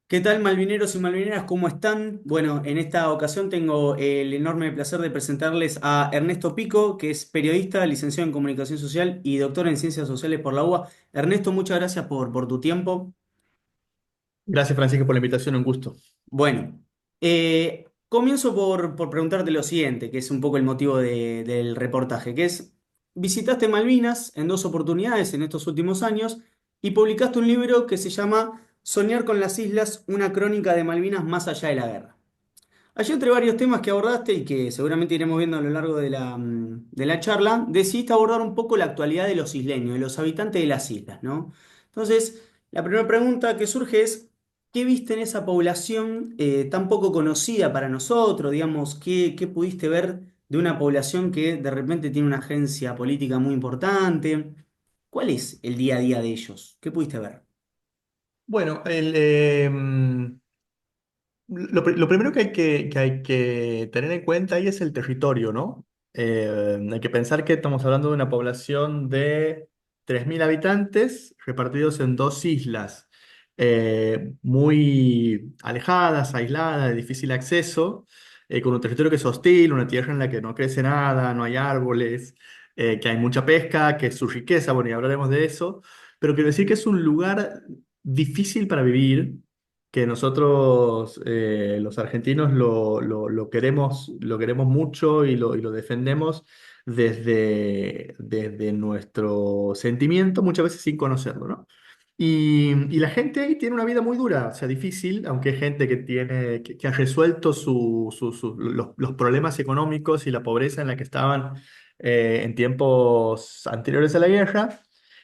¿Qué tal, malvineros y malvineras? ¿Cómo están? Bueno, en esta ocasión tengo el enorme placer de presentarles a Ernesto Pico, que es periodista, licenciado en Comunicación Social y doctor en Ciencias Sociales por la UBA. Ernesto, muchas gracias por tu tiempo. Gracias, Francisco, por la invitación, un gusto. Bueno, comienzo por preguntarte lo siguiente, que es un poco el motivo del reportaje, que es, visitaste Malvinas en dos oportunidades en estos últimos años y publicaste un libro que se llama Soñar con las Islas, una crónica de Malvinas más allá de la guerra. Allí entre varios temas que abordaste y que seguramente iremos viendo a lo largo de la charla, decidiste abordar un poco la actualidad de los isleños, de los habitantes de las islas, ¿no? Entonces, la primera pregunta que surge es, ¿qué viste en esa población tan poco conocida para nosotros? Digamos, ¿qué pudiste ver de una población que de repente tiene una agencia política muy importante? ¿Cuál es el día a día de ellos? ¿Qué pudiste ver? Bueno, lo primero que hay que tener en cuenta ahí es el territorio, ¿no? Hay que pensar que estamos hablando de una población de 3.000 habitantes repartidos en dos islas, muy alejadas, aisladas, de difícil acceso, con un territorio que es hostil, una tierra en la que no crece nada, no hay árboles, que hay mucha pesca, que es su riqueza, bueno, y hablaremos de eso, pero quiero decir que es un lugar difícil para vivir, que nosotros los argentinos lo queremos mucho y lo defendemos desde nuestro sentimiento, muchas veces sin conocerlo, ¿no? Y la gente ahí tiene una vida muy dura, o sea, difícil, aunque hay gente que ha resuelto los problemas económicos y la pobreza en la que estaban en tiempos anteriores a la guerra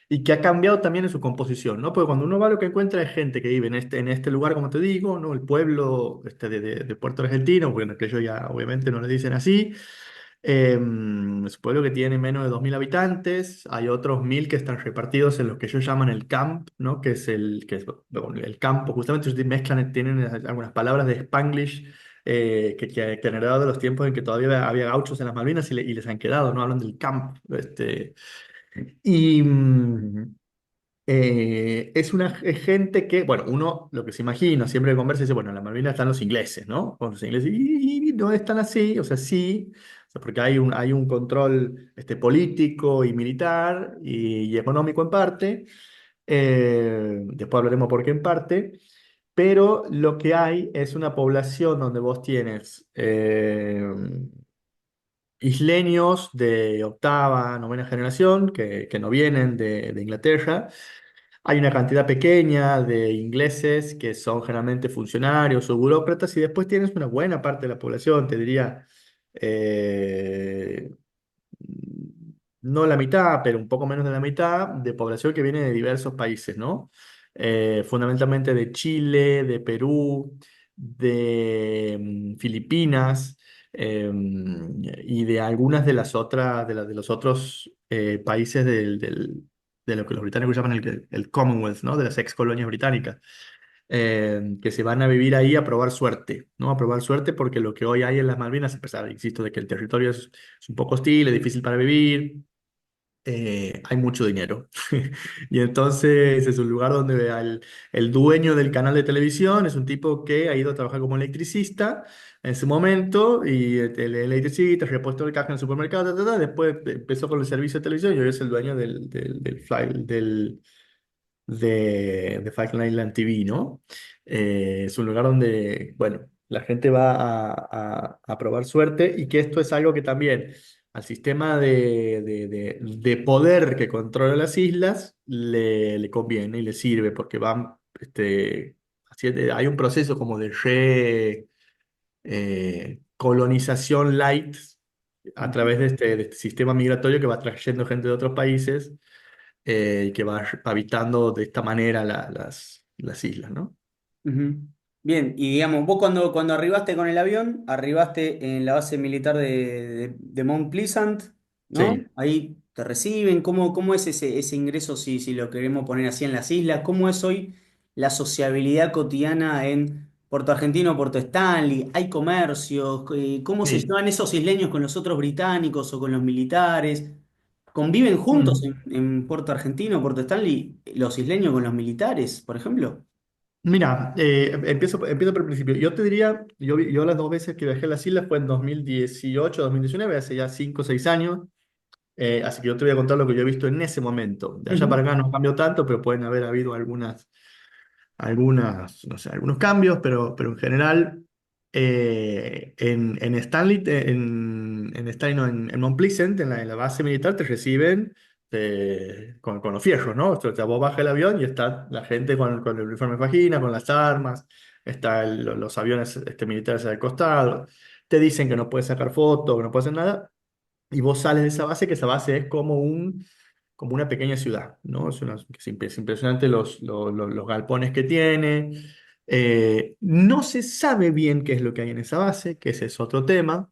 y que ha cambiado también en su composición, ¿no? Porque cuando uno va, lo que encuentra es gente que vive en este lugar, como te digo, ¿no? El pueblo de Puerto Argentino, bueno, que ellos ya obviamente no le dicen así. Es un pueblo que tiene menos de 2.000 habitantes. Hay otros 1.000 que están repartidos en lo que ellos llaman el camp, ¿no? Bueno, el campo. Justamente ellos mezclan, tienen algunas palabras de Spanglish que han heredado de los tiempos en que todavía había gauchos en las Malvinas y les han quedado, ¿no? Hablan del camp. Y, es una gente que, bueno, uno lo que se imagina siempre que conversa dice, bueno, en la Malvinas están los ingleses, ¿no? Con los ingleses, y no es tan así, o sea, sí, o sea, porque hay un control político y militar y económico en parte, después hablaremos por qué en parte, pero lo que hay es una población donde vos tienes isleños de octava, novena generación que no vienen de Inglaterra. Hay una cantidad pequeña de ingleses que son generalmente funcionarios o burócratas y después tienes una buena parte de la población, te diría, eh, no la mitad, pero un poco menos de la mitad de población que viene de diversos países, ¿no? Fundamentalmente de Chile, de Perú, de Filipinas, y de algunas de las otras, de los otros países de lo que los británicos llaman el Commonwealth, ¿no? De las ex colonias británicas, que se van a vivir ahí a probar suerte, ¿no? A probar suerte porque lo que hoy hay en las Malvinas, a pesar, insisto, de que el territorio es un poco hostil, es difícil para vivir, hay mucho dinero. Y entonces es un lugar donde el dueño del canal de televisión es un tipo que ha ido a trabajar como electricista en su momento y el electricista, repuesto de caja en el supermercado, después empezó con el servicio de televisión y hoy es el dueño de Falkland Island TV, ¿no? Es un lugar donde, bueno, la gente va a probar suerte y que esto es algo que también al sistema de poder que controla las islas le conviene y le sirve porque van, hay un proceso como de colonización light a través de este sistema migratorio que va trayendo gente de otros países y que va habitando de esta manera las islas, ¿no? Ujú. Bien, y digamos, vos cuando arribaste con el avión, arribaste en la base militar de Mount Pleasant, ¿no? Sí. Ahí te reciben, ¿cómo es ese ingreso si lo queremos poner así en las islas? ¿Cómo es hoy la sociabilidad cotidiana en Puerto Argentino, Puerto Stanley? ¿Hay comercios? ¿Cómo se Sí. llevan esos isleños con los otros británicos o con los militares? ¿Conviven juntos Mm. en Puerto Argentino, Puerto Stanley, los isleños con los militares, por ejemplo? Mira, empiezo por el principio. Yo te diría, yo las dos veces que viajé a las islas fue en 2018, 2019, hace ya 5 o 6 años. Así que yo te voy a contar lo que yo he visto en ese momento. De allá para Ujú. acá no cambió tanto, pero pueden haber habido no sé, algunos cambios, pero en general, en Stanley, en Stanley, no, en Mount Pleasant, en la base militar, te reciben con los fierros, ¿no? O sea, vos bajas el avión y está la gente con el uniforme fajina, con las armas, los aviones militares al costado, te dicen que no puedes sacar fotos, que no puedes hacer nada, y vos sales de esa base, que esa base es como una pequeña ciudad, ¿no? Es impresionante los galpones que tiene. No se sabe bien qué es lo que hay en esa base, que ese es otro tema.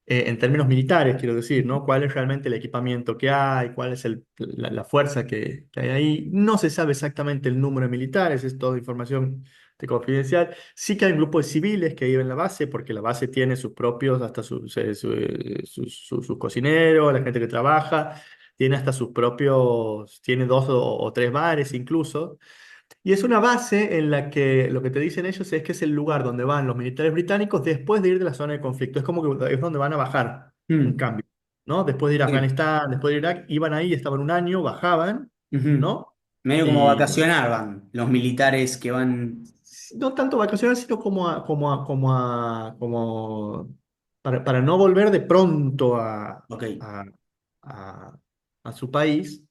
En términos militares, quiero decir, ¿no? ¿Cuál es realmente el equipamiento que hay? ¿Cuál es la fuerza que hay ahí? No se sabe exactamente el número de militares, es toda información confidencial. Sí que hay un grupo de civiles que viven en la base, porque la base tiene sus propios, hasta sus cocineros, la gente que trabaja, tiene hasta sus propios, tiene dos o tres bares incluso. Y es una base en la que lo que te dicen ellos es que es el lugar donde van los militares británicos después de ir de la zona de conflicto. Es como que es donde van a bajar un Mm, cambio, ¿no? Después de ir a sí. Afganistán, después de Irak, iban ahí, estaban un año, bajaban, Ujú. ¿no? Medio como Y vacacionar van los militares que van. no tanto vacaciones, sino como para no volver de pronto Ok. a, a su país.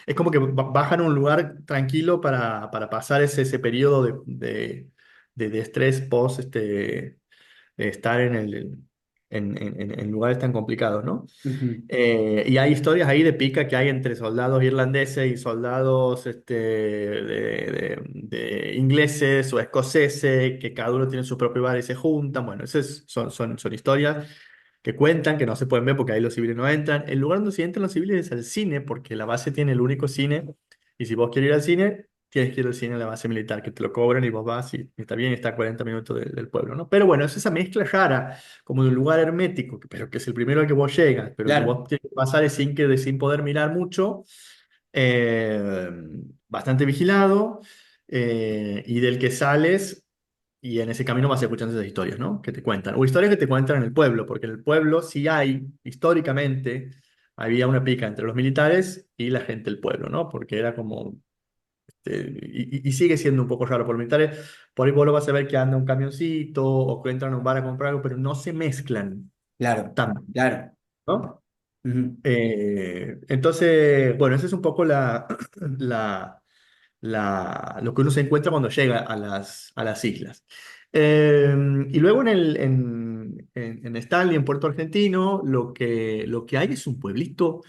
Es como que bajan a un lugar tranquilo para pasar ese periodo de estrés post de estar en lugares tan complicados, ¿no? Ujú. Y hay historias ahí de pica que hay entre soldados irlandeses y soldados de ingleses o escoceses, que cada uno tiene su propio bar y se juntan. Bueno, son historias que cuentan, que no se pueden ver porque ahí los civiles no entran. El lugar donde sí entran los civiles es al cine, porque la base tiene el único cine, y si vos querés ir al cine, tienes que ir al cine en la base militar, que te lo cobran y vos vas y está bien, está a 40 minutos del pueblo, ¿no? Pero bueno, es esa mezcla rara, como de un lugar hermético, pero que es el primero al que vos llegas, pero que Claro, vos tienes que pasar sin poder mirar mucho, eh, bastante vigilado, y del que sales y en ese camino vas escuchando esas historias, ¿no? Que te cuentan. O historias que te cuentan en el pueblo, porque en el pueblo sí hay, históricamente, había una pica entre los militares y la gente del pueblo, ¿no? Porque era como, y sigue siendo un poco raro por los militares. Por ahí vos lo vas a ver que anda un camioncito o que entran a un bar a comprar algo, pero no se mezclan claro, tanto, claro. ¿no? Ujú. Entonces, bueno, esa es un poco la, lo que uno se encuentra cuando llega a las islas. Eh, y luego en Stanley, en Puerto Argentino, lo que hay es un pueblito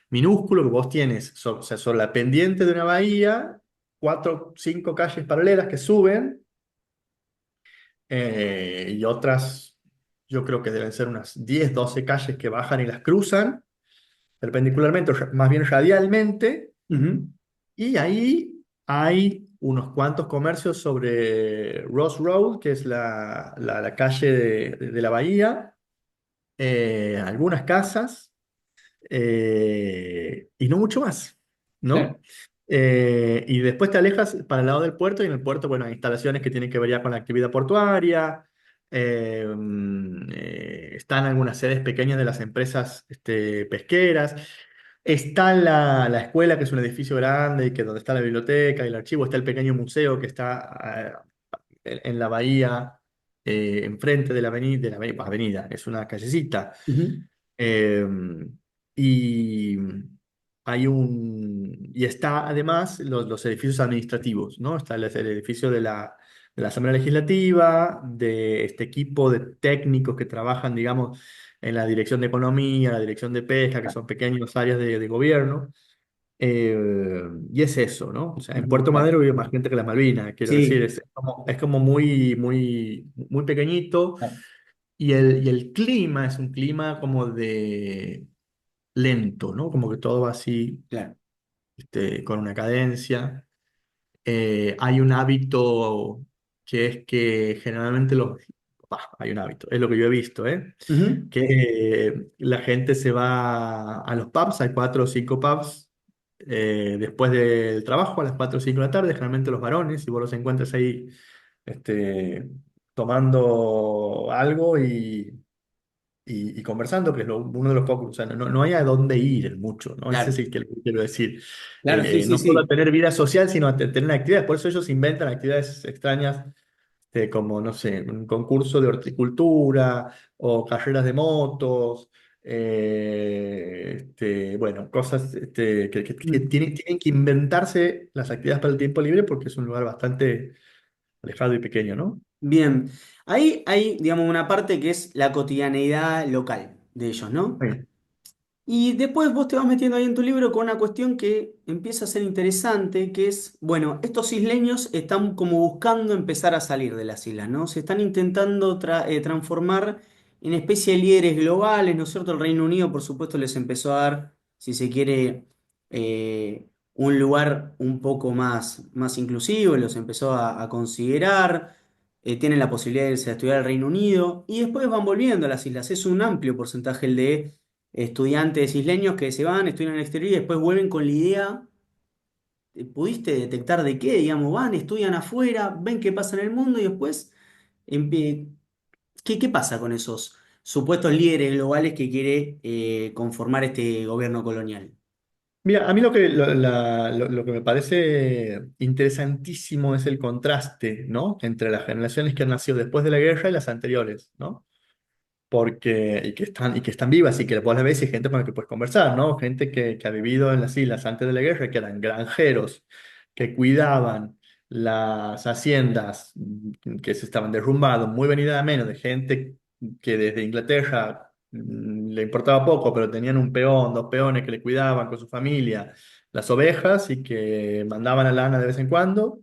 minúsculo que vos tienes, o sea, sobre la pendiente de una bahía, 4 o 5 calles paralelas que suben, y otras, yo creo que deben ser unas 10 o 12 calles que bajan y las cruzan perpendicularmente, o más bien radialmente, Ujú. y ahí hay unos cuantos comercios sobre Ross Road, que es la calle de la bahía, algunas casas, y no mucho más, Claro. ¿no? Y después te alejas para el lado del puerto, y en el puerto, bueno, hay instalaciones que tienen que ver ya con la actividad portuaria. Están algunas sedes pequeñas de las empresas pesqueras. Está la escuela, que es un edificio grande, y que donde está la biblioteca y el archivo. Está el pequeño museo que está en la bahía, enfrente de la avenida, es una callecita. Ujú. Eh, y y está además los edificios administrativos, ¿no? Está el edificio de la Asamblea Legislativa, de este equipo de técnicos que trabajan, digamos, en la dirección de economía, la dirección de pesca, que son pequeñas áreas de gobierno. Y es eso, ¿no? O sea, en Ujú. Puerto Madero vive más gente que las Malvinas, quiero decir, Sí. es como muy, muy, muy pequeñito, y el clima es un clima como de lento, ¿no? Como que todo va así, Claro. con una cadencia. Hay un hábito que es que generalmente hay un hábito, es lo que yo he visto, ¿eh? Ujú. Que la gente se va a los pubs, hay 4 o 5 pubs después del trabajo a las 4 o 5 de la tarde, generalmente los varones, y vos los encuentras ahí este, tomando algo y conversando, que es uno de los pocos, o sea, no hay a dónde ir mucho, ¿no? Ese es Claro, el que quiero decir. claro, sí, sí, No solo a sí. tener vida social, sino a tener actividades. Por eso ellos inventan actividades extrañas, como, no sé, un concurso de horticultura o carreras de motos. Bueno, cosas que Mm. tienen que inventarse las actividades para el tiempo libre porque es un lugar bastante alejado y pequeño, ¿no? Bien, ahí hay, digamos, una parte que es la cotidianeidad local de ellos, ¿no? Sí. Y después vos te vas metiendo ahí en tu libro con una cuestión que empieza a ser interesante, que es, bueno, estos isleños están como buscando empezar a salir de las islas, ¿no? Se están intentando transformar en especie de líderes globales, ¿no es cierto? El Reino Unido, por supuesto, les empezó a dar, si se quiere, un lugar un poco más inclusivo, los empezó a considerar, tienen la posibilidad de irse a estudiar al Reino Unido, y después van volviendo a las islas. Es un amplio porcentaje el de estudiantes isleños que se van, estudian en el exterior y después vuelven con la idea, ¿pudiste detectar de qué? Digamos, van, estudian afuera, ven qué pasa en el mundo y después, empie- ¿qué pasa con esos supuestos líderes globales que quiere conformar este gobierno colonial? Mira, a mí lo que me parece interesantísimo es el contraste, ¿no? Entre las generaciones que han nacido después de la guerra y las anteriores, ¿no? Y que están vivas y que vos las ves y hay gente con la que puedes conversar, ¿no? Gente que ha vivido en las islas antes de la guerra, que eran granjeros, que cuidaban las haciendas que se estaban derrumbando, muy venida a menos de gente que desde Inglaterra le importaba poco, pero tenían un peón, dos peones que le cuidaban con su familia, las ovejas y que mandaban a lana de vez en cuando.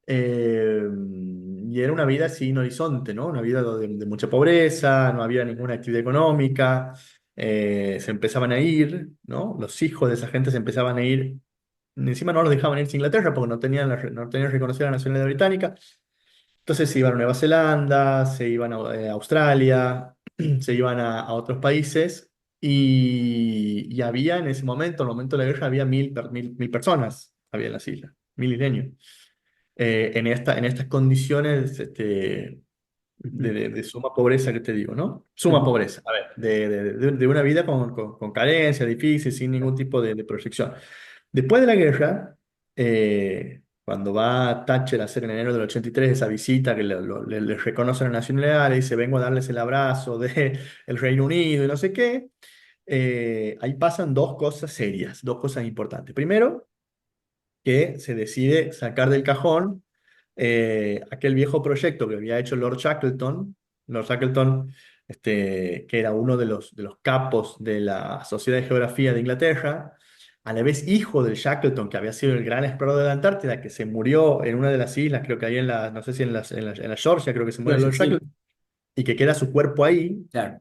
Y era una vida sin horizonte, ¿no? Una vida de mucha pobreza, no había ninguna actividad económica, se empezaban a ir, ¿no? Los hijos de esa gente se empezaban a ir, encima no los dejaban irse a Inglaterra porque no tenían reconocida la nacionalidad británica, entonces se iban a Nueva Zelanda, se iban a Australia, se iban a otros países y había en ese momento, en el momento de la guerra, había mil personas, había en las islas, mil isleños en estas condiciones Ujú, de suma pobreza que te digo, ¿no? Suma ujú. pobreza, a ver, de una vida con carencia, difícil, sin ningún tipo de proyección. Después de la guerra, cuando va Thatcher a hacer en enero del 83 esa visita que le reconoce la nacionalidad, le dice, vengo a darles el abrazo de el Reino Unido y no sé qué, ahí pasan dos cosas serias, dos cosas importantes. Primero, que se decide sacar del cajón aquel viejo proyecto que había hecho Lord Shackleton. Lord Shackleton, que era uno de los capos de la Sociedad de Geografía de Inglaterra, a la vez hijo del Shackleton, que había sido el gran explorador de la Antártida, que se murió en una de las islas, creo que ahí no sé si en la Georgia, creo que se muere Georgia, Lord sí, Shackleton, y que queda su cuerpo ahí. claro.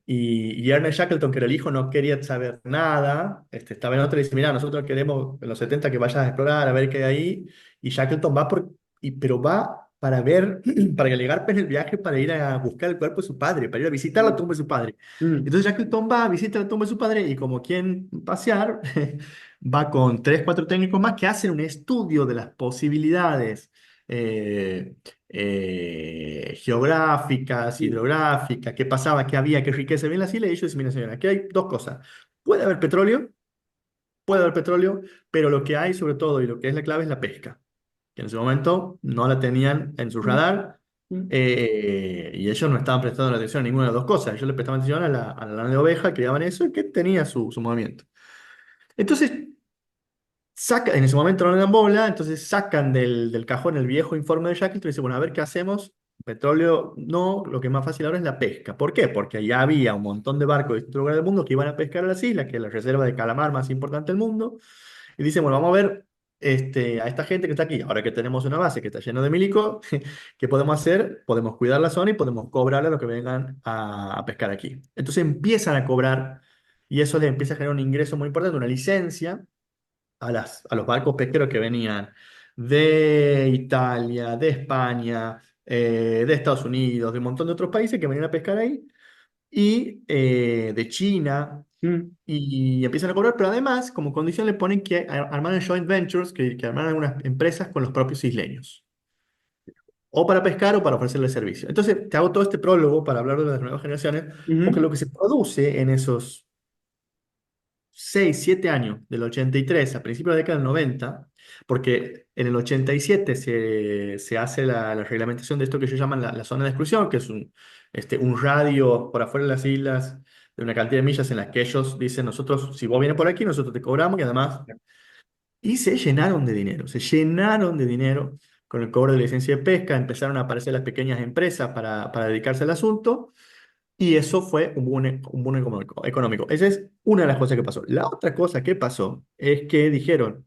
Y Ernest Shackleton, que era el hijo, no quería saber nada. Estaba en otra y dice, mira, nosotros queremos en los 70 que vayas a explorar, a ver qué hay ahí. Y Shackleton pero va para ver, para que le garpen el viaje, para ir a buscar el cuerpo de su padre, para ir a visitar la tumba de su padre. Mm, Entonces Shackleton va, visita la tumba de su padre y como quien pasear, va con tres, cuatro técnicos más que hacen un estudio de las posibilidades. eh, Geográficas, mm, hidrográficas, qué pasaba, qué había, qué riqueza había en las islas, y ellos dicen, mira señora, aquí hay dos cosas. Puede haber petróleo, pero lo que hay sobre todo y lo que es la clave es la pesca, que en ese momento no la tenían en su mm, radar mm, y ellos no estaban prestando atención a ninguna de las dos cosas. Ellos le prestaban atención a la lana de oveja, criaban eso y que tenía su movimiento. Entonces, en ese momento no le dan bola, entonces sacan del cajón el viejo informe de Shackleton y dicen, bueno, a ver qué hacemos. Petróleo no, lo que es más fácil ahora es la pesca. ¿Por qué? Porque allá había un montón de barcos de distintos lugares del mundo que iban a pescar a las islas, que es la reserva de calamar más importante del mundo. Y dicen, bueno, vamos a ver a esta gente que está aquí. Ahora que tenemos una base que está llena de milicos, ¿qué podemos hacer? Podemos cuidar la zona y podemos cobrarle a los que vengan a pescar aquí. Entonces empiezan a cobrar y eso les empieza a generar un ingreso muy importante, una licencia a los barcos pesqueros que venían de Italia, de España, de Estados Unidos, de un montón de otros países que venían a pescar ahí, y de China. Mm, y empiezan a cobrar, pero además, como condición, le ponen que armaran joint ventures, que armaran algunas empresas con los propios isleños, o para pescar o para ofrecerle servicio. Entonces, te hago todo este prólogo para hablar de las nuevas generaciones, porque ujú, lo que se produce en esos 6 7 años, del 83 a principios de la década del 90, porque en el 87 se hace la reglamentación de esto que ellos llaman la zona de exclusión, que es un radio por afuera de las islas de una cantidad de millas en las que ellos dicen, nosotros, si vos vienes por aquí, nosotros te cobramos y además, y se llenaron de dinero con el cobro de licencia de pesca, empezaron a aparecer las pequeñas empresas para dedicarse al asunto. Y eso fue un boom económico. Esa es una de las cosas que pasó. La otra cosa que pasó es que dijeron,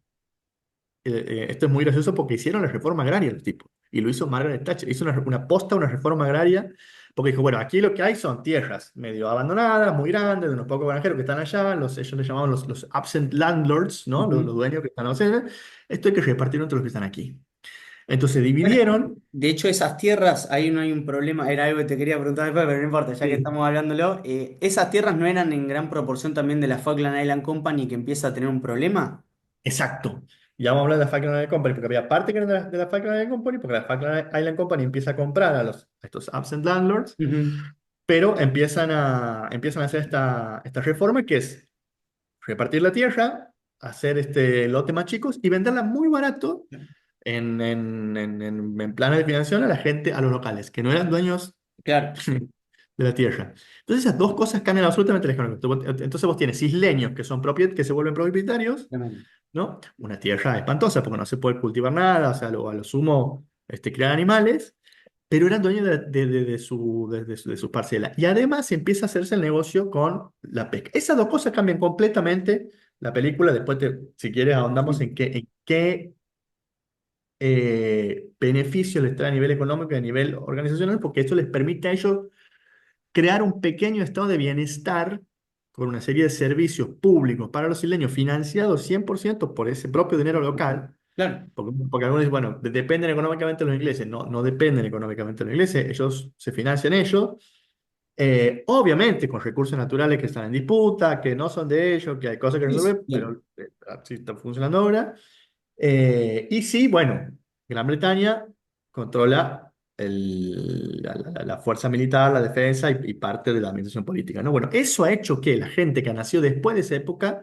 esto es muy gracioso porque hicieron la reforma agraria el tipo, y lo hizo Margaret Thatcher, hizo una posta, una reforma agraria, porque dijo, bueno, aquí lo que hay son tierras medio abandonadas, muy grandes, de unos pocos granjeros que están allá, ellos les llamaban los absent landlords, ¿no? Los ujú. dueños que están ausentes, esto hay que repartirlo entre los que están aquí. Entonces Bueno, dividieron. de hecho, esas tierras, ahí no hay un problema, era algo que te quería preguntar después, pero no importa, ya que Sí. estamos hablándolo, ¿esas tierras no eran en gran proporción también de la Falkland Island Company que empieza a tener un problema? Exacto. Ya vamos a hablar de la Falkland Island Company, porque había parte que era de la Falkland Island Company, porque la Falkland Island Company empieza a comprar a estos absent landlords, Ujú. pero empiezan a hacer esta reforma que es repartir la tierra, hacer lote más chicos y venderla muy barato en planes de financiación a la gente, a los locales, que no eran dueños Claro, de la tierra. Entonces esas dos cosas cambian absolutamente la economía. Entonces vos tienes isleños que se vuelven propietarios, tremendo. ¿no? Una tierra espantosa porque no se puede cultivar nada, o sea, a lo sumo criar animales, pero eran dueños de sus parcelas. Y además empieza a hacerse el negocio con la pesca. Esas dos cosas cambian completamente la película. Después, si quieres, ahondamos en qué beneficio les trae a nivel económico y a nivel organizacional, porque esto les permite a ellos crear un pequeño estado de bienestar con una serie de servicios públicos para los isleños financiados 100% por ese propio dinero local, Claro, porque algunos dicen, bueno, dependen económicamente de los ingleses, no, no dependen económicamente de los ingleses, ellos se financian ellos, obviamente con recursos naturales que están en disputa, que no son de ellos, que hay cosas que sí, sí, resolver, bien, pero así está funcionando ahora. Y sí, bueno, Gran Bretaña controla la fuerza militar, la defensa y parte de la administración política, ¿no? Bueno, eso ha hecho que la gente que nació después de esa época,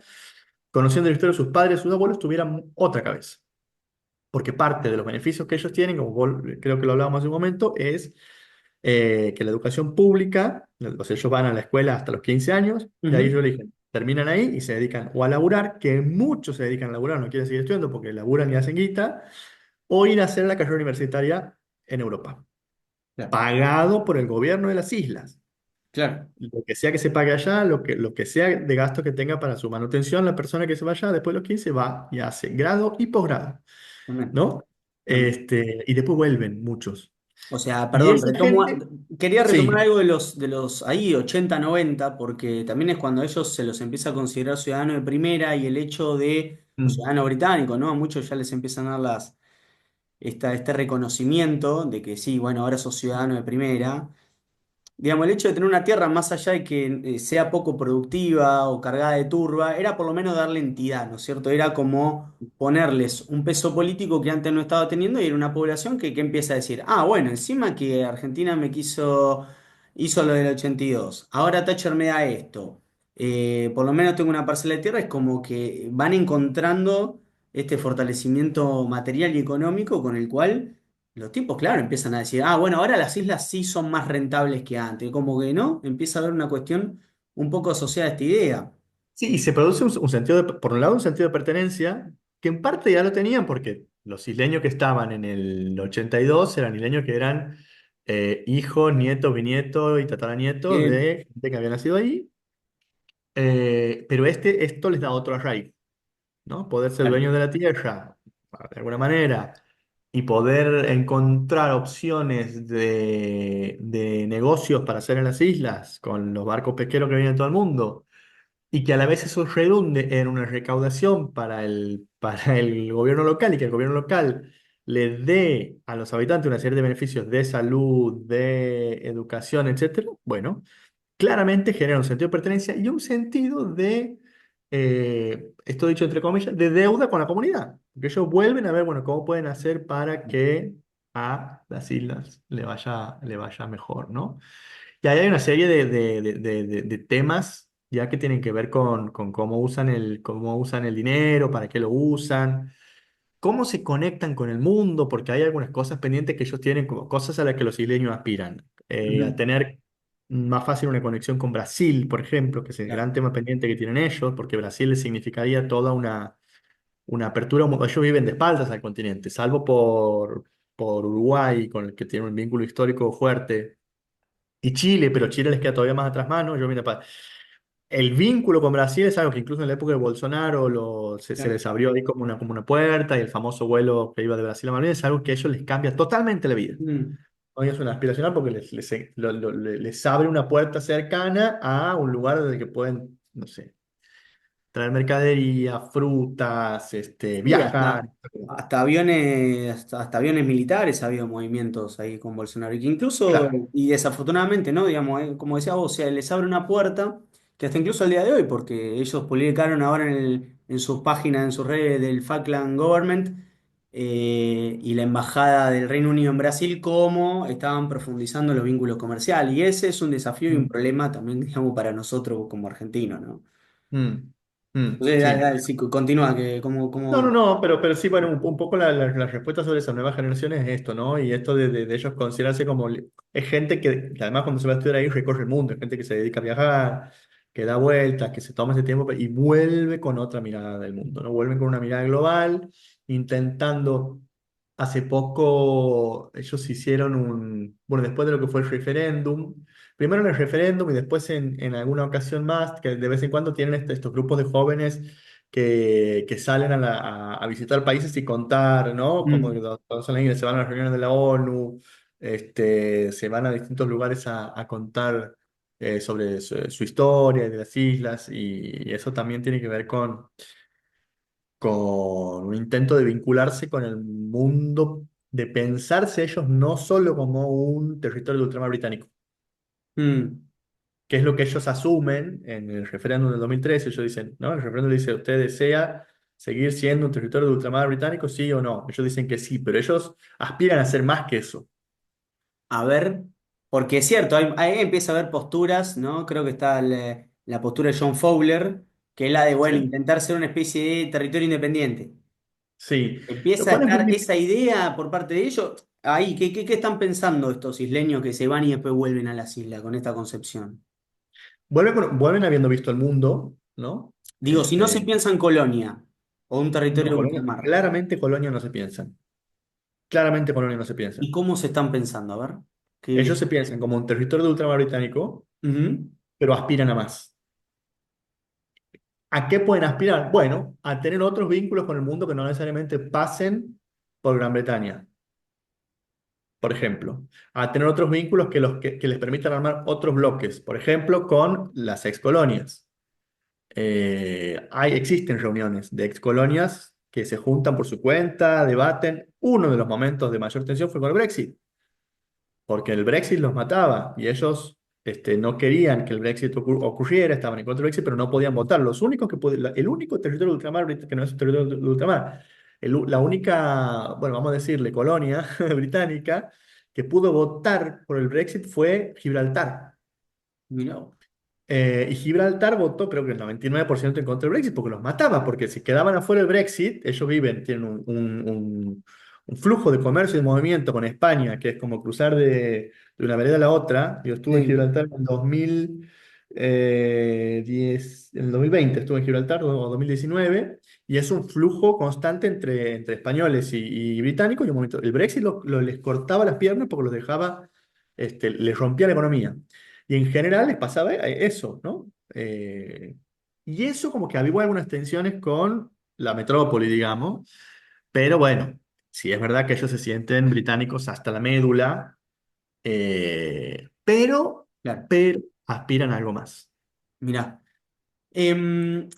conociendo la historia de sus padres, sus abuelos, tuvieran otra cabeza. Porque parte de los beneficios que ellos tienen, como creo que lo hablábamos hace un momento, es que la educación pública, o sea, ellos van a la escuela hasta los 15 años, y ahí ujú, ellos eligen, terminan ahí y se dedican o a laburar, que muchos se dedican a laburar, no quieren seguir estudiando porque laburan y hacen guita, o ir a hacer la carrera universitaria en Europa, claro, pagado por el gobierno de las islas. claro, Lo que sea que se pague allá, lo que sea de gasto que tenga para su manutención, la persona que se vaya después de los 15 va y hace grado y posgrado, tremendo, ¿no? tremendo. Y después vuelven muchos. O sea, Y perdón, esa gente, quería retomar sí. algo de los ahí 80 90 porque también es cuando a ellos se los empieza a considerar ciudadanos de primera y el hecho de, o Mm. ciudadano británico, ¿no? A muchos ya les empiezan a dar este reconocimiento de que sí, bueno, ahora sos ciudadano de primera. Digamos, el hecho de tener una tierra más allá de que sea poco productiva o cargada de turba, era por lo menos darle entidad, ¿no es cierto? Era como ponerles un peso político que antes no estaba teniendo y era una población que empieza a decir, ah, bueno, encima que Argentina hizo lo del 82, ahora Thatcher me da esto, por lo menos tengo una parcela de tierra, es como que van encontrando este fortalecimiento material y económico con el cual los tipos, claro, empiezan a decir, ah, bueno, ahora las islas sí son más rentables que antes. Como que no, empieza a haber una cuestión un poco asociada a esta idea. Sí, y se produce un sentido por un lado, un sentido de pertenencia, que en parte ya lo tenían porque los isleños que estaban en el 82 eran isleños que eran hijos, nietos, bisnietos y tataranietos Bien, de gente que había nacido ahí, pero esto les da otro arraigo, ¿no? Poder ser claro, dueño de la tierra, de alguna manera, y poder encontrar opciones de negocios para hacer en las islas con los barcos pesqueros que vienen de todo el mundo y que a la vez eso redunde en una recaudación para el gobierno local y que el gobierno local le dé a los habitantes una serie de beneficios de salud, de educación, etcétera. Bueno, claramente genera un sentido de pertenencia y un sentido de, esto dicho entre comillas, de deuda con la comunidad. Porque ellos vuelven a ver, bueno, cómo pueden hacer para que a las islas le vaya mejor, ¿no? Y ahí hay una serie de temas ya que tienen que ver con cómo usan el dinero, para qué lo usan, cómo se conectan con el mundo, porque hay algunas cosas pendientes que ellos tienen, como cosas a las que los isleños aspiran. A Ujú. tener más fácil una conexión con Brasil, por ejemplo, que es el Claro. gran tema pendiente que tienen ellos, porque Brasil les significaría toda una apertura. Ellos viven de espaldas al continente, salvo por Uruguay, con el que tienen un vínculo histórico fuerte, y Chile, pero Chile les queda todavía más atrás mano. Mira, el vínculo con Brasil es algo que incluso en la época de Bolsonaro se Claro. les abrió ahí como una puerta y el famoso vuelo que iba de Brasil a Malvinas es algo que a ellos les cambia totalmente la vida. Mm. Hoy es una aspiracional porque les abre una puerta cercana a un lugar desde que pueden, no sé, traer mercadería, frutas, Sí, viajar. hasta aviones, hasta aviones militares ha habido movimientos ahí con Bolsonaro. Y que incluso, Claro. y desafortunadamente, ¿no? Digamos, como decía vos, o sea, les abre una puerta que hasta incluso al día de hoy, porque ellos publicaron ahora en sus páginas, en sus redes del Falkland Government y la Embajada del Reino Unido en Brasil, cómo estaban profundizando los vínculos comerciales. Y ese es un desafío y un Mm, problema también, digamos, para nosotros como argentinos, ¿no? mm, Entonces, dale, sí. dale, sí, continúa, que No, no, como... no, pero sí, bueno, un poco la respuesta sobre esas nuevas generaciones es esto, ¿no? Y esto de ellos considerarse como... Es gente que además cuando se va a estudiar ahí recorre el mundo, es gente que se dedica a viajar, que da vueltas, que se toma ese tiempo y vuelve con otra mirada del mundo, ¿no? Vuelven con una mirada global, intentando... Hace poco ellos hicieron bueno, después de lo que fue el referéndum, primero en el referéndum y después en alguna ocasión más, que de vez en cuando tienen estos grupos de jóvenes que salen a visitar países y contar, ¿no? Como Mm. cuando son las se van a las reuniones de la ONU, se van a distintos lugares a contar sobre su historia de las islas y eso también tiene que ver con un intento de vincularse con el mundo, de pensarse ellos no solo como un territorio de ultramar británico, Mm. que es lo que ellos asumen en el referéndum del 2013. Ellos dicen, ¿no? El referéndum dice, ¿usted desea seguir siendo un territorio de ultramar británico, sí o no? Ellos dicen que sí, pero ellos aspiran a ser más que eso. A ver, porque es cierto, ahí empieza a haber posturas, ¿no? Creo que está la postura de John Fowler, que es la de, bueno, ¿Sí? intentar ser una especie de territorio independiente. Sí. Lo Empieza a cual es estar muy... esa idea por parte de ellos. Ahí, ¿qué están pensando estos isleños que se van y después vuelven a las islas con esta concepción? vuelven habiendo visto el mundo, ¿no? Digo, si no se piensa en colonia o un No, territorio de Colonia, ultramar, claramente Colonia no se piensan. Claramente Colonia no se ¿y piensan. cómo se están pensando? A ver, Ellos ¿qué? se piensan como un territorio de ultramar británico, Ujú. pero aspiran a más. ¿A qué pueden aspirar? Bueno, a tener otros vínculos con el mundo que no necesariamente pasen por Gran Bretaña, por ejemplo. A tener otros vínculos que les permitan armar otros bloques, por ejemplo, con las excolonias. Existen reuniones de excolonias que se juntan por su cuenta, debaten. Uno de los momentos de mayor tensión fue con el Brexit, porque el Brexit los mataba y ellos no querían que el Brexit ocurriera, estaban en contra del Brexit, pero no podían votar. Los únicos que el único territorio de ultramar que no es un territorio de ultramar, la única, bueno, vamos a decirle, colonia británica que pudo votar por el Brexit fue Gibraltar. Mirá. Y Gibraltar votó, creo que el 99% en contra del Brexit, porque los mataba, porque si quedaban afuera del Brexit, ellos tienen un flujo de comercio y de movimiento con España, que es como cruzar de una vereda a la otra. Yo estuve en Sí, Gibraltar en 2010, en el 2020 estuve en Gibraltar, o 2019, y es un flujo constante entre españoles y británicos, y un momento, el Brexit les cortaba las piernas porque los dejaba, les rompía la economía. Y en general les pasaba eso, ¿no? Y eso como que avivó algunas tensiones con la metrópoli, digamos, pero bueno, sí es verdad que ellos se sienten británicos hasta la médula, claro. pero aspiran a algo más. Mirá.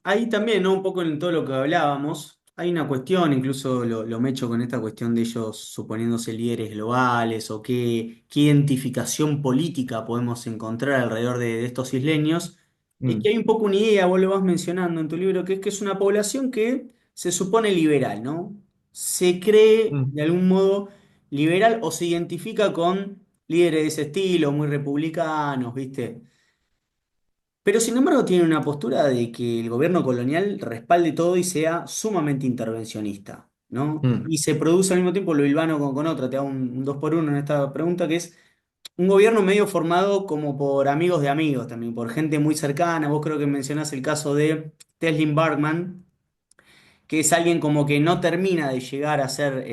Ahí también, ¿no? Un poco en todo lo que hablábamos. hay una cuestión, incluso lo mecho con esta cuestión de ellos suponiéndose líderes globales o qué identificación política podemos encontrar alrededor de estos isleños. Es que Mm, hay un poco una idea, vos lo vas mencionando en tu libro, que es una población que se supone liberal, ¿no? Se cree mm. de algún modo liberal o se identifica con líderes de ese estilo, muy republicanos, ¿viste? Pero sin embargo tiene una postura de que el gobierno colonial respalde todo y sea sumamente intervencionista, ¿no? Mm. Y se produce al mismo tiempo lo hilvano con otra, te hago un dos por uno en esta pregunta, que es un gobierno medio formado como por amigos de amigos también, por gente muy cercana. Vos creo que mencionás el caso de Teslin Bergman, que es alguien como que no termina de llegar a ser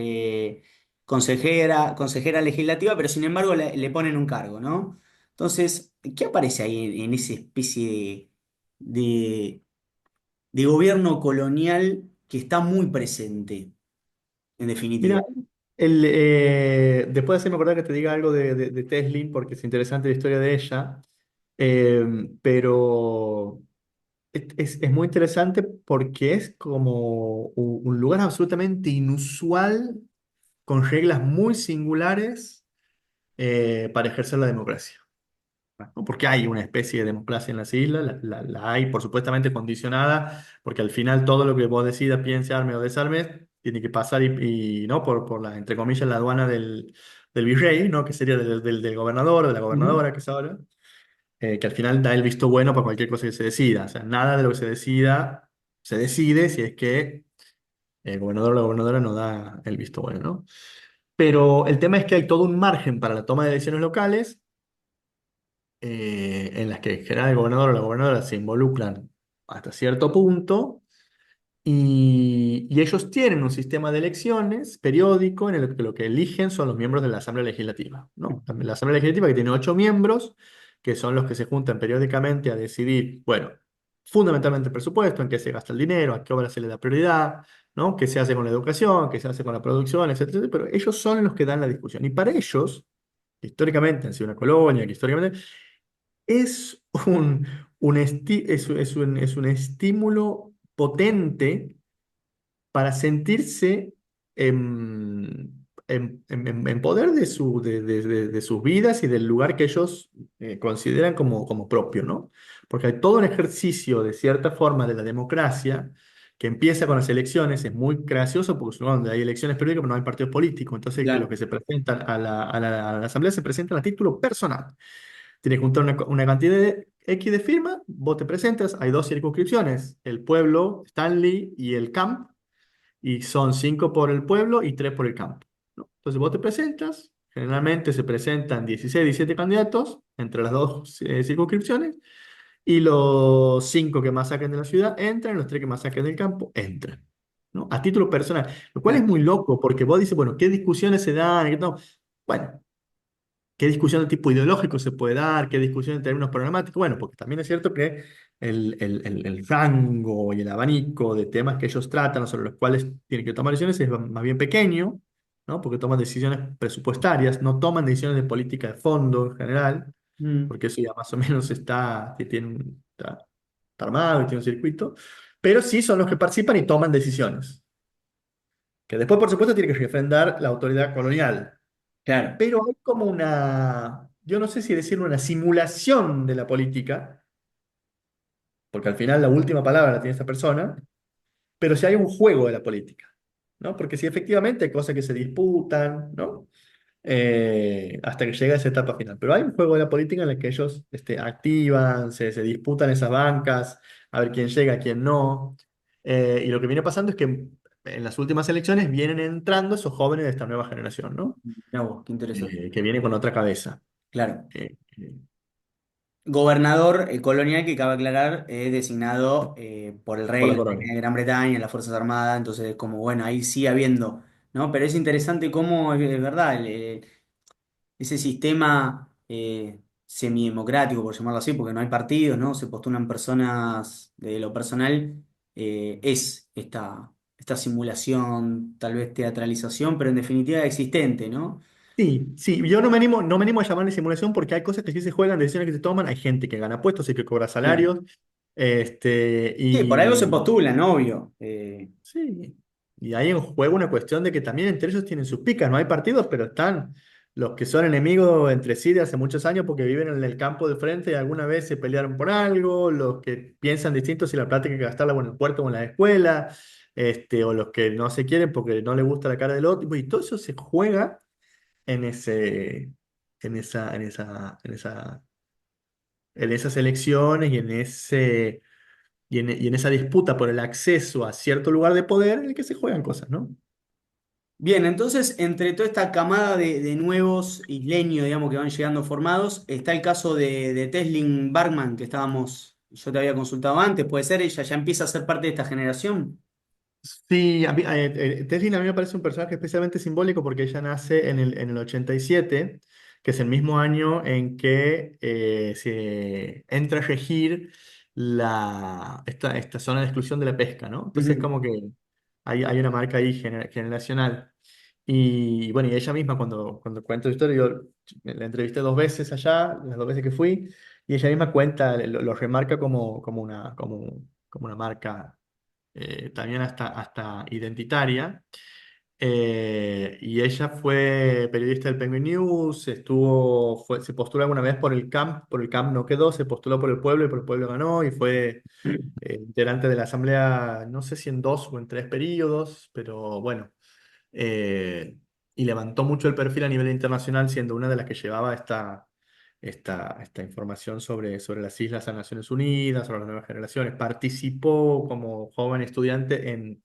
consejera legislativa, pero sin embargo le ponen un cargo, ¿no? Entonces, ¿qué aparece ahí en esa especie de, de gobierno colonial que está muy presente, en definitiva? Mira, después de hacerme acordar que te diga algo de Teslin, porque es interesante la historia de ella, pero es muy interesante porque es como un lugar absolutamente inusual, con reglas muy singulares para ejercer la democracia. ¿No? Porque hay una especie de democracia en las islas, la hay por supuestamente condicionada, porque al final todo lo que vos decidas, piense, arme o desarme, tiene que pasar ¿no? por la, entre comillas, la aduana del virrey, ¿no? Que sería del gobernador o de la Ujú. gobernadora que es ahora, que al final da el visto bueno para cualquier cosa que se decida. O sea, nada de lo que se decida se decide si es que el gobernador o la gobernadora no da el visto bueno, ¿no? Pero el tema es que hay todo un margen para la toma de decisiones locales en las que en general el gobernador o la gobernadora se involucran hasta cierto punto y ellos tienen un sistema de elecciones periódico en el que lo que eligen son los miembros de la Asamblea Legislativa, ¿no? La Asamblea Legislativa que tiene 8 miembros, que son los que se juntan periódicamente a decidir, bueno, fundamentalmente el presupuesto, en qué se gasta el dinero, a qué obra se le da prioridad, ¿no? Qué se hace con la educación, qué se hace con la producción, etcétera, etcétera. Pero ellos son los que dan la discusión. Y para ellos, que históricamente han sido una colonia, que históricamente es es un estímulo potente para sentirse en poder de sus vidas y del lugar que ellos consideran como propio, ¿no? Porque hay todo un ejercicio de cierta forma de la democracia que empieza con las elecciones, es muy gracioso porque donde hay elecciones periódicas, pero no hay partidos políticos, entonces que los Claro. que se presentan a la asamblea se presentan a título personal. Tienes que juntar una cantidad de X de firmas, vos te presentas, hay dos circunscripciones, el pueblo, Stanley y el camp, y son 5 por el pueblo y 3 por el campo, ¿no? Entonces vos te presentas, generalmente se presentan 16 17 candidatos entre las dos circunscripciones, y los 5 que más saquen de la ciudad entran, los 3 que más saquen del campo entran, ¿no? A título personal, lo cual es Claro. muy loco porque vos dices, bueno, ¿qué discusiones se dan? No. Bueno, ¿qué discusión de tipo ideológico se puede dar? ¿Qué discusión en términos programáticos? Bueno, porque también es cierto que el rango y el abanico de temas que ellos tratan, o sobre los cuales tienen que tomar decisiones, es más bien pequeño, ¿no? Porque toman decisiones presupuestarias, no toman decisiones de política de fondo en general, Mm. porque eso ya más o menos está armado y tiene un circuito, pero sí son los que participan y toman decisiones, que después, por supuesto, tiene que refrendar la autoridad colonial, Claro. pero hay como yo no sé si decirlo, una simulación de la política, porque al final la última palabra la tiene esta persona, pero si hay un juego de la política, ¿no? Porque si efectivamente hay cosas que se disputan, ¿no? Hasta que llega esa etapa final. Pero hay un juego de la política en el que ellos activan, se disputan esas bancas, a ver quién llega, quién no. Y lo que viene pasando es que en las últimas elecciones vienen entrando esos jóvenes de esta nueva generación, ¿no? Mirá vos, qué interesante. Que viene con otra cabeza. Claro. Eh, eh, Gobernador colonial que cabe aclarar, designado por el por rey, la la corona. reina de Gran Bretaña, las Fuerzas Armadas, entonces como bueno, ahí sigue habiendo, ¿no? Pero es interesante cómo, es verdad, ese sistema semidemocrático, por llamarlo así, porque no hay partidos, ¿no? Se postulan personas de lo personal, es esta simulación, tal vez teatralización, pero en definitiva existente, ¿no? Sí, sí, yo no me animo a llamarle simulación porque hay cosas que sí se juegan, decisiones que se toman, hay gente que gana puestos y que cobra Claro. salarios, Sí, por algo se y postulan, obvio. sí. y hay en juego una cuestión de que también entre ellos tienen sus picas, no hay partidos, pero están los que son enemigos entre sí de hace muchos años porque viven en el campo de frente y alguna vez se pelearon por algo, los que piensan distinto si la plata hay que gastarla o en el puerto o en la escuela, o los que no se quieren porque no les gusta la cara del otro, y todo eso se juega en ese, en esas elecciones y y en esa disputa por el acceso a cierto lugar de poder en el que se juegan cosas, ¿no? Bien, entonces, entre toda esta camada de nuevos isleños, digamos, que van llegando formados, está el caso de Teslin Bergman, que yo te había consultado antes, puede ser, ella ya empieza a ser parte de esta generación. Sí, Tesla a mí me parece un personaje especialmente simbólico porque ella nace en el 87, que es el mismo año en que se entra a regir esta zona de exclusión de la pesca, ¿no? Entonces Ujú. como que hay una marca ahí generacional. Y bueno, y ella misma cuando cuenta su historia, yo la entrevisté dos veces allá, las dos veces que fui, y ella misma cuenta, lo remarca como una marca también hasta identitaria. Y ella fue periodista del Penguin News, se postuló alguna vez por el Camp no quedó, se postuló por el pueblo y por el pueblo ganó y fue integrante de la asamblea, no sé si en dos o en tres periodos, pero bueno, eh, y levantó mucho el perfil a nivel internacional siendo una de las que llevaba esta información sobre las islas a Naciones Unidas, sobre las nuevas generaciones. Participó como joven estudiante en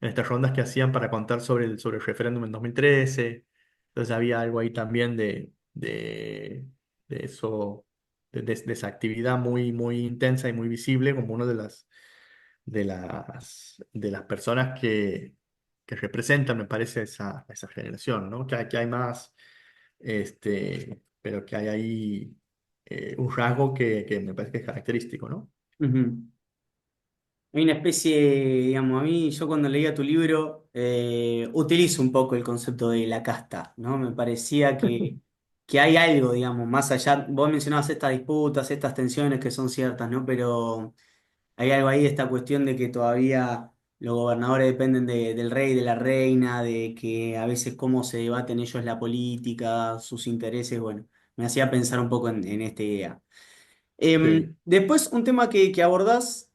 estas rondas que hacían para contar sobre el referéndum en 2013. Entonces había algo ahí también de eso, de esa actividad muy, muy intensa y muy visible como una de las personas que representan, me parece, esa generación, ¿no? Que hay más, pero que hay ahí un rasgo que me parece que es característico, ¿no? Ujú. Hay una especie, digamos, a mí, yo cuando leía tu libro, utilizo un poco el concepto de la casta, ¿no? Me parecía que hay algo, digamos, más allá, vos mencionabas estas disputas, estas tensiones que son ciertas, ¿no? Pero hay algo ahí de esta cuestión de que todavía los gobernadores dependen del rey, de la reina, de que a veces cómo se debaten ellos la política, sus intereses, bueno, me hacía pensar un poco en esta idea. Sí. Después, un tema que abordás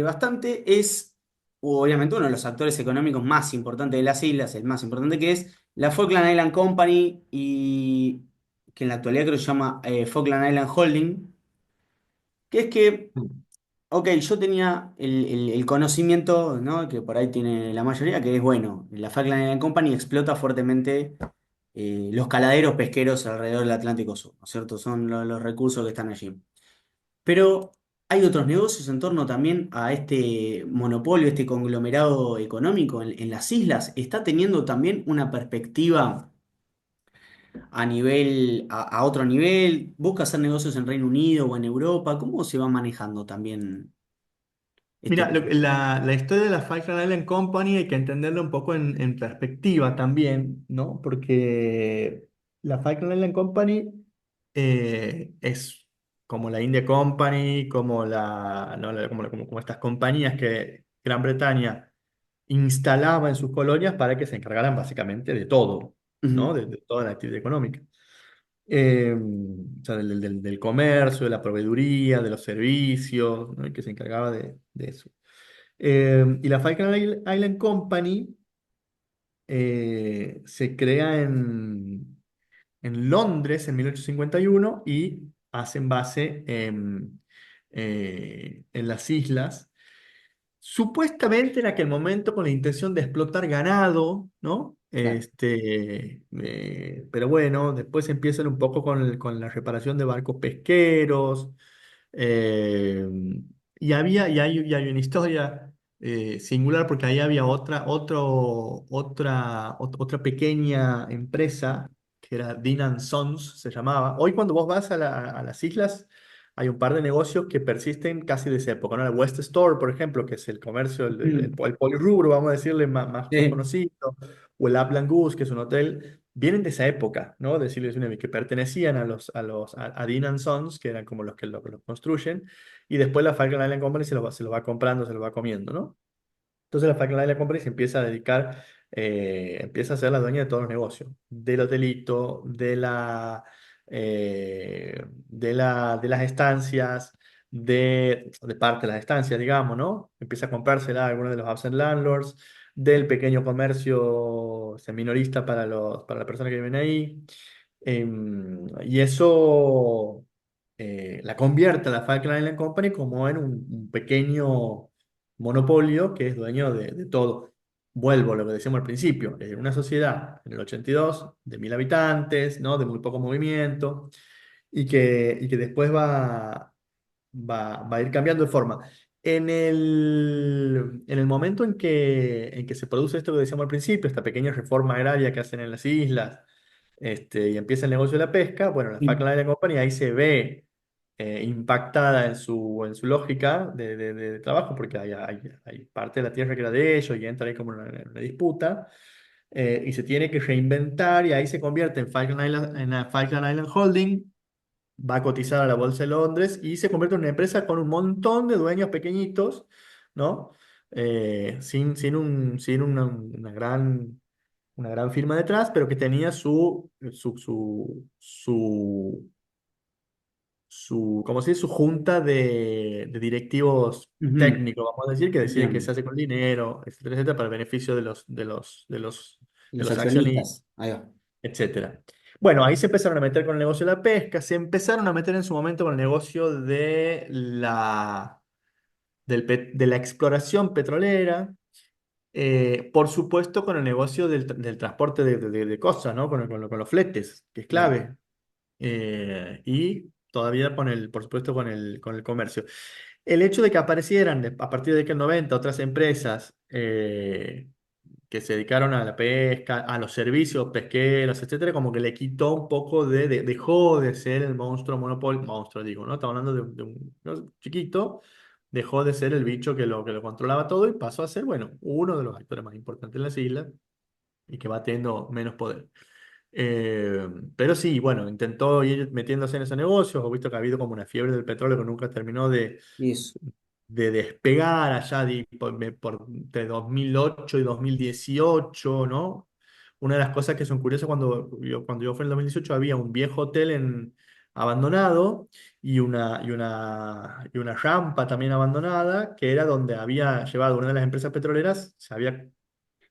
bastante es, obviamente, uno de los actores económicos más importantes de las islas, el más importante que es la Falkland Island Company y que en la actualidad creo que se llama Falkland Island Holding, que es que, ok, yo tenía el conocimiento, ¿no? Que por ahí tiene la mayoría, que es, bueno, la Falkland Island Company explota fuertemente los caladeros pesqueros alrededor del Atlántico Sur, ¿no es cierto? Son los recursos que están allí. Pero hay otros negocios en torno también a este monopolio, este conglomerado económico en las islas. ¿Está teniendo también una perspectiva a otro nivel? ¿Busca hacer negocios en Reino Unido o en Europa? ¿Cómo se va manejando también este Mira, tema? la historia de la Falkland Island Company hay que entenderla un poco en perspectiva también, ¿no? Porque la Falkland Island Company es como la India Company, como, ¿no? Como estas compañías que Gran Bretaña instalaba en sus colonias para que se encargaran básicamente de todo, ¿no? Ujú, De toda la actividad económica. O sea, del comercio, de la proveeduría, de los servicios, ¿no? Y que se encargaba de eso. Y la Falkland Island Company se crea en Londres en 1851 y hacen base en las islas. Supuestamente en aquel momento con la intención de explotar ganado, ¿no? claro. Pero bueno, después empiezan un poco con la reparación de barcos pesqueros. eh, y hay una historia singular porque ahí había otra pequeña empresa que era Dean and Sons, se llamaba. Hoy cuando vos vas a las islas hay un par de negocios que persisten casi de esa época, ¿no? El West Store, por ejemplo, que es el comercio, Ujú. el polirrubro, vamos a decirle, más Sí. conocido, o el Upland Goose, que es un hotel, vienen de esa época, ¿no? De siglo XIX, que pertenecían a Dean and Sons, que eran como los que lo construyen, y después la Falcon Island Company se lo va comprando, se lo va comiendo, ¿no? Entonces la Falkland Island Company se empieza a dedicar, empieza a ser la dueña de todos los negocios, del hotelito, de las estancias, de parte de las estancias, digamos, ¿no? Empieza a comprársela a algunos de los absent landlords, del pequeño comercio minorista para las personas que viven ahí. Y eso la convierte a la Falkland Island Company como en un pequeño monopolio que es dueño de todo. Vuelvo a lo que decíamos al principio, una sociedad en el 82 de 1000 habitantes, ¿no? De muy poco movimiento y que después va a ir cambiando de forma. En el momento en que se produce esto que decíamos al principio, esta pequeña reforma agraria que hacen en las islas, y empieza el negocio de la pesca, bueno, la Y- Falkland Island Company ahí se ve impactada en su lógica de trabajo, porque hay parte de la tierra que era de ellos y entra ahí como una disputa, y se tiene que reinventar y ahí se convierte en la Falkland Island Holding, va a cotizar a la Bolsa de Londres y se convierte en una empresa con un montón de dueños pequeñitos, ¿no? Sin una gran firma detrás, pero que tenía ¿cómo se dice? Su junta de directivos Ujú, técnicos, vamos a decir, que deciden qué se bien. hace con dinero, etcétera, etcétera, para el beneficio de Los los accionistas, accionistas. Ahí va. etcétera. Bueno, ahí se empezaron a meter con el negocio de la pesca, se empezaron a meter en su momento con el negocio de la exploración petrolera, por supuesto con el negocio del transporte de cosas, ¿no? Con los fletes, que es Claro. clave, y todavía por supuesto con el comercio. El hecho de que aparecieran a partir de que el 90 otras empresas que se dedicaron a la pesca, a los servicios pesqueros, etcétera, como que le quitó un poco dejó de ser el monstruo monopolio, monstruo digo, ¿no? Estamos hablando de un ¿no? chiquito, dejó de ser el bicho que lo controlaba todo y pasó a ser, bueno, uno de los actores más importantes en las islas y que va teniendo menos poder. Eh, pero sí, bueno, intentó ir metiéndose en ese negocio. He visto que ha habido como una fiebre del petróleo que nunca terminó Eso. de despegar allá de 2008 y 2018, ¿no? Una de las cosas que son curiosas cuando yo fui en el 2018 había un viejo hotel abandonado y una rampa también abandonada, que era donde había llevado una de las empresas petroleras, se había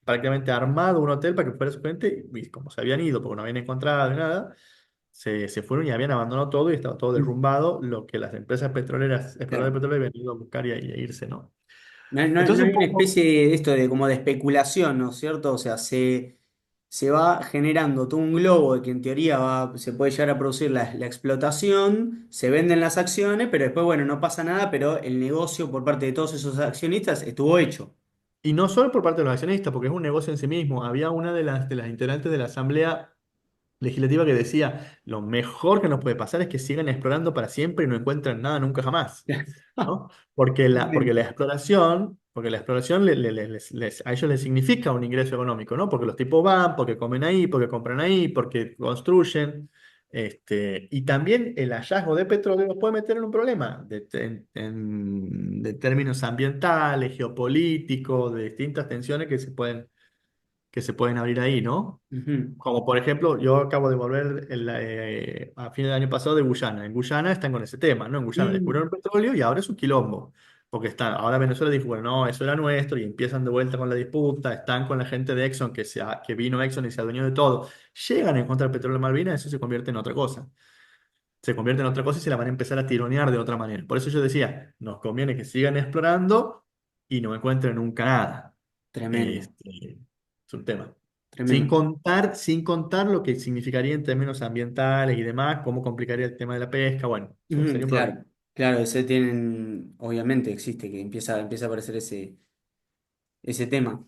prácticamente armado un hotel para que fuera su gente, y como se habían ido porque no habían encontrado ni nada, se fueron y habían abandonado todo y estaba todo derrumbado, lo que las empresas petroleras, exploradoras Claro. de petróleo habían ido a buscar y a irse, ¿no? No Entonces hay un una poco, especie de esto de como de especulación, ¿no es cierto? O sea, se va generando todo un globo de que en teoría se puede llegar a producir la explotación, se venden las acciones, pero después, bueno, no pasa nada, pero el negocio por parte de todos esos accionistas estuvo hecho. y no solo por parte de los accionistas, porque es un negocio en sí mismo, había una de las integrantes de la asamblea legislativa que decía, lo mejor que nos puede pasar es que sigan explorando para siempre y no encuentren nada nunca jamás. ¿No? Porque la exploración a ellos les significa un ingreso económico, ¿no? Porque los tipos van, porque comen ahí, porque compran ahí, porque construyen. Y también el hallazgo de petróleo los puede meter en un problema de términos ambientales, geopolíticos, de distintas tensiones que se pueden abrir ahí, ¿no? Ujú. Como por ejemplo, yo acabo de volver a fines del año pasado de Guyana. En Guyana están con ese tema, ¿no? En Guyana Mm, descubrieron petróleo y ahora es un quilombo. Porque ahora Venezuela dijo, bueno, no, eso era nuestro y empiezan de vuelta con la disputa. Están con la gente de Exxon que vino Exxon y se adueñó de todo. Llegan a encontrar petróleo en Malvinas, eso se convierte en otra cosa. Se convierte en otra cosa y se la van a empezar a tironear de otra manera. Por eso yo decía, nos conviene que sigan explorando y no encuentren nunca nada. tremendo, Es un tema. Sin tremendo. contar, sin contar lo que significaría en términos ambientales y demás, cómo complicaría el tema de la pesca. Bueno, Ujú, sería un problema. claro, claro, ese tienen, obviamente existe, que empieza a aparecer ese tema.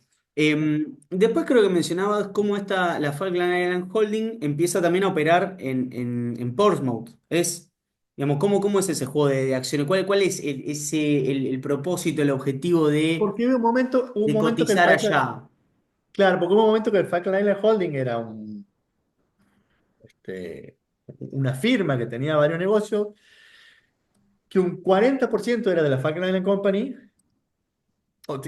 Después creo que mencionabas cómo la Falkland Island Holding empieza también a operar en Portsmouth. Digamos, ¿cómo es ese juego de acciones? ¿Cuál es el propósito, el objetivo Porque hubo un momento que el cotizar Falkland, allá? claro, porque hubo un momento que el Falkland Island Holding era una firma que tenía varios negocios, que un 40% era de la Falkland Island Company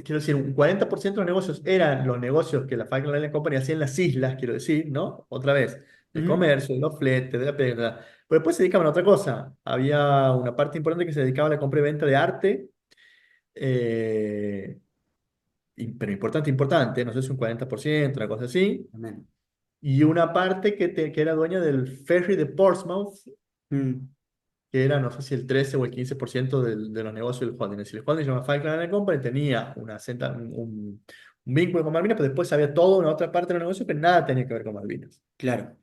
quiero decir, un 40% de los negocios eran los negocios que la Falcon Island Company hacía en las islas, quiero decir, ¿no? Otra vez, de Ujú. comercio, de los fletes, de la pesca. Pero después se dedicaban a otra cosa. Había una parte importante que se dedicaba a la compra y venta de arte, eh, pero importante, importante, no sé si un 40%, una cosa así. Amén. Y una parte que era dueña del ferry de Portsmouth, Mm, que era, no sé si el 13 o el 15% de los negocios del holding. Es decir, el holding se llama Falkland Island Company, tenía un vínculo con Malvinas, pero después había toda una otra parte de los negocios que nada tenía que ver con Malvinas. claro.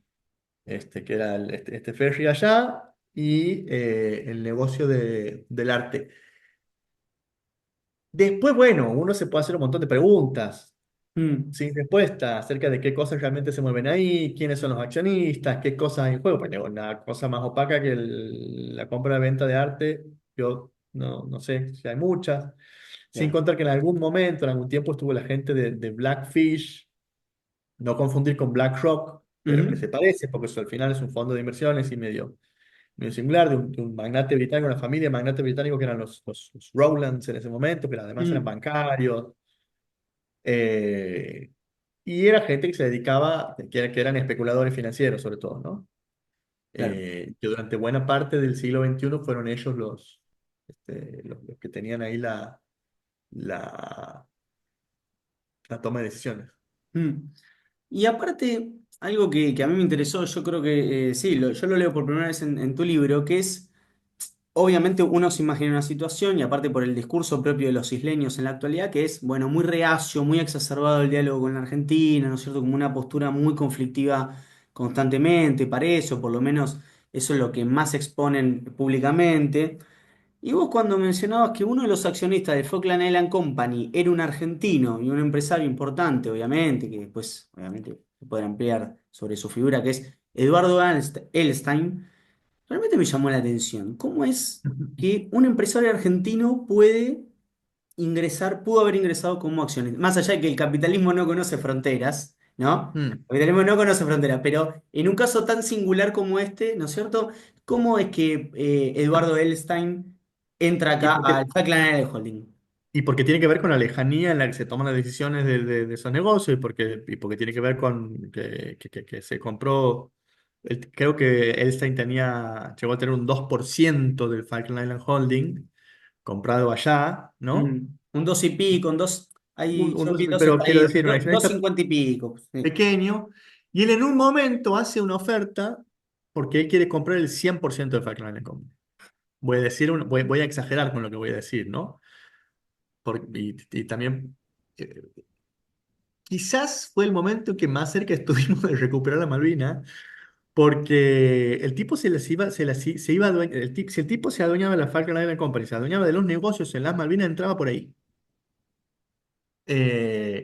Que era este ferry allá y el negocio del arte. Después, bueno, uno se puede hacer un montón de preguntas Mm, sin respuesta acerca de qué cosas realmente se mueven ahí, quiénes son los accionistas, qué cosas hay en juego. Pues digo, una cosa más opaca que la compra y venta de arte, yo no sé si hay muchas. Sin claro. contar que en algún momento, en algún tiempo, estuvo la gente de Blackfish, no confundir con BlackRock, pero que Ujú, se parece, porque eso al final es un fondo de inversiones y medio singular, de un magnate británico, una familia de magnates británicos que eran los Rowlands en ese momento, que además eran mm, bancarios. eh, y era gente que se dedicaba, que eran especuladores financieros sobre todo, ¿no? claro. Que durante buena parte del siglo XXI fueron ellos los que tenían ahí la, la toma de decisiones. Mm. Y aparte, algo que a mí me interesó, yo creo que sí, yo lo leo por primera vez en tu libro, que es, obviamente uno se imagina una situación, y aparte por el discurso propio de los isleños en la actualidad, que es, bueno, muy reacio, muy exacerbado el diálogo con la Argentina, ¿no es cierto? Como una postura muy conflictiva constantemente, para eso, por lo menos eso es lo que más exponen públicamente. Y vos cuando mencionabas que uno de los accionistas de Falkland Island Company era un argentino y un empresario importante, obviamente, que después, obviamente, se puede ampliar sobre su figura, que es Eduardo Elstein, realmente me llamó la atención. ¿Cómo es que un empresario argentino pudo haber ingresado como accionista? Más allá de que el capitalismo no conoce fronteras, ¿no? Mm. El capitalismo no conoce fronteras, pero en un caso tan singular como este, ¿no es cierto? ¿Cómo es que Eduardo Elstein entra Y acá porque, al Falkland Island Holding? y porque tiene que ver con la lejanía en la que se toman las decisiones de esos negocios y porque tiene que ver con que se compró, creo que Elstein llegó a tener un 2% del Falkland Island Holding comprado allá, ¿no? Un dos y pico, un dos, ahí yo vi dos Pero quiero estadísticas, decir, un dos accionista cincuenta y pico. Sí. pequeño, y él en un momento hace una oferta porque él quiere comprar el 100% de Falkland Island Company. Voy a exagerar con lo que voy a decir, ¿no? Y también, eh, quizás fue el momento en que más cerca estuvimos de recuperar la Malvina, porque el tipo se iba si el tipo se adueñaba de la Falkland Island Company, se adueñaba de los negocios en las Malvinas, entraba por ahí.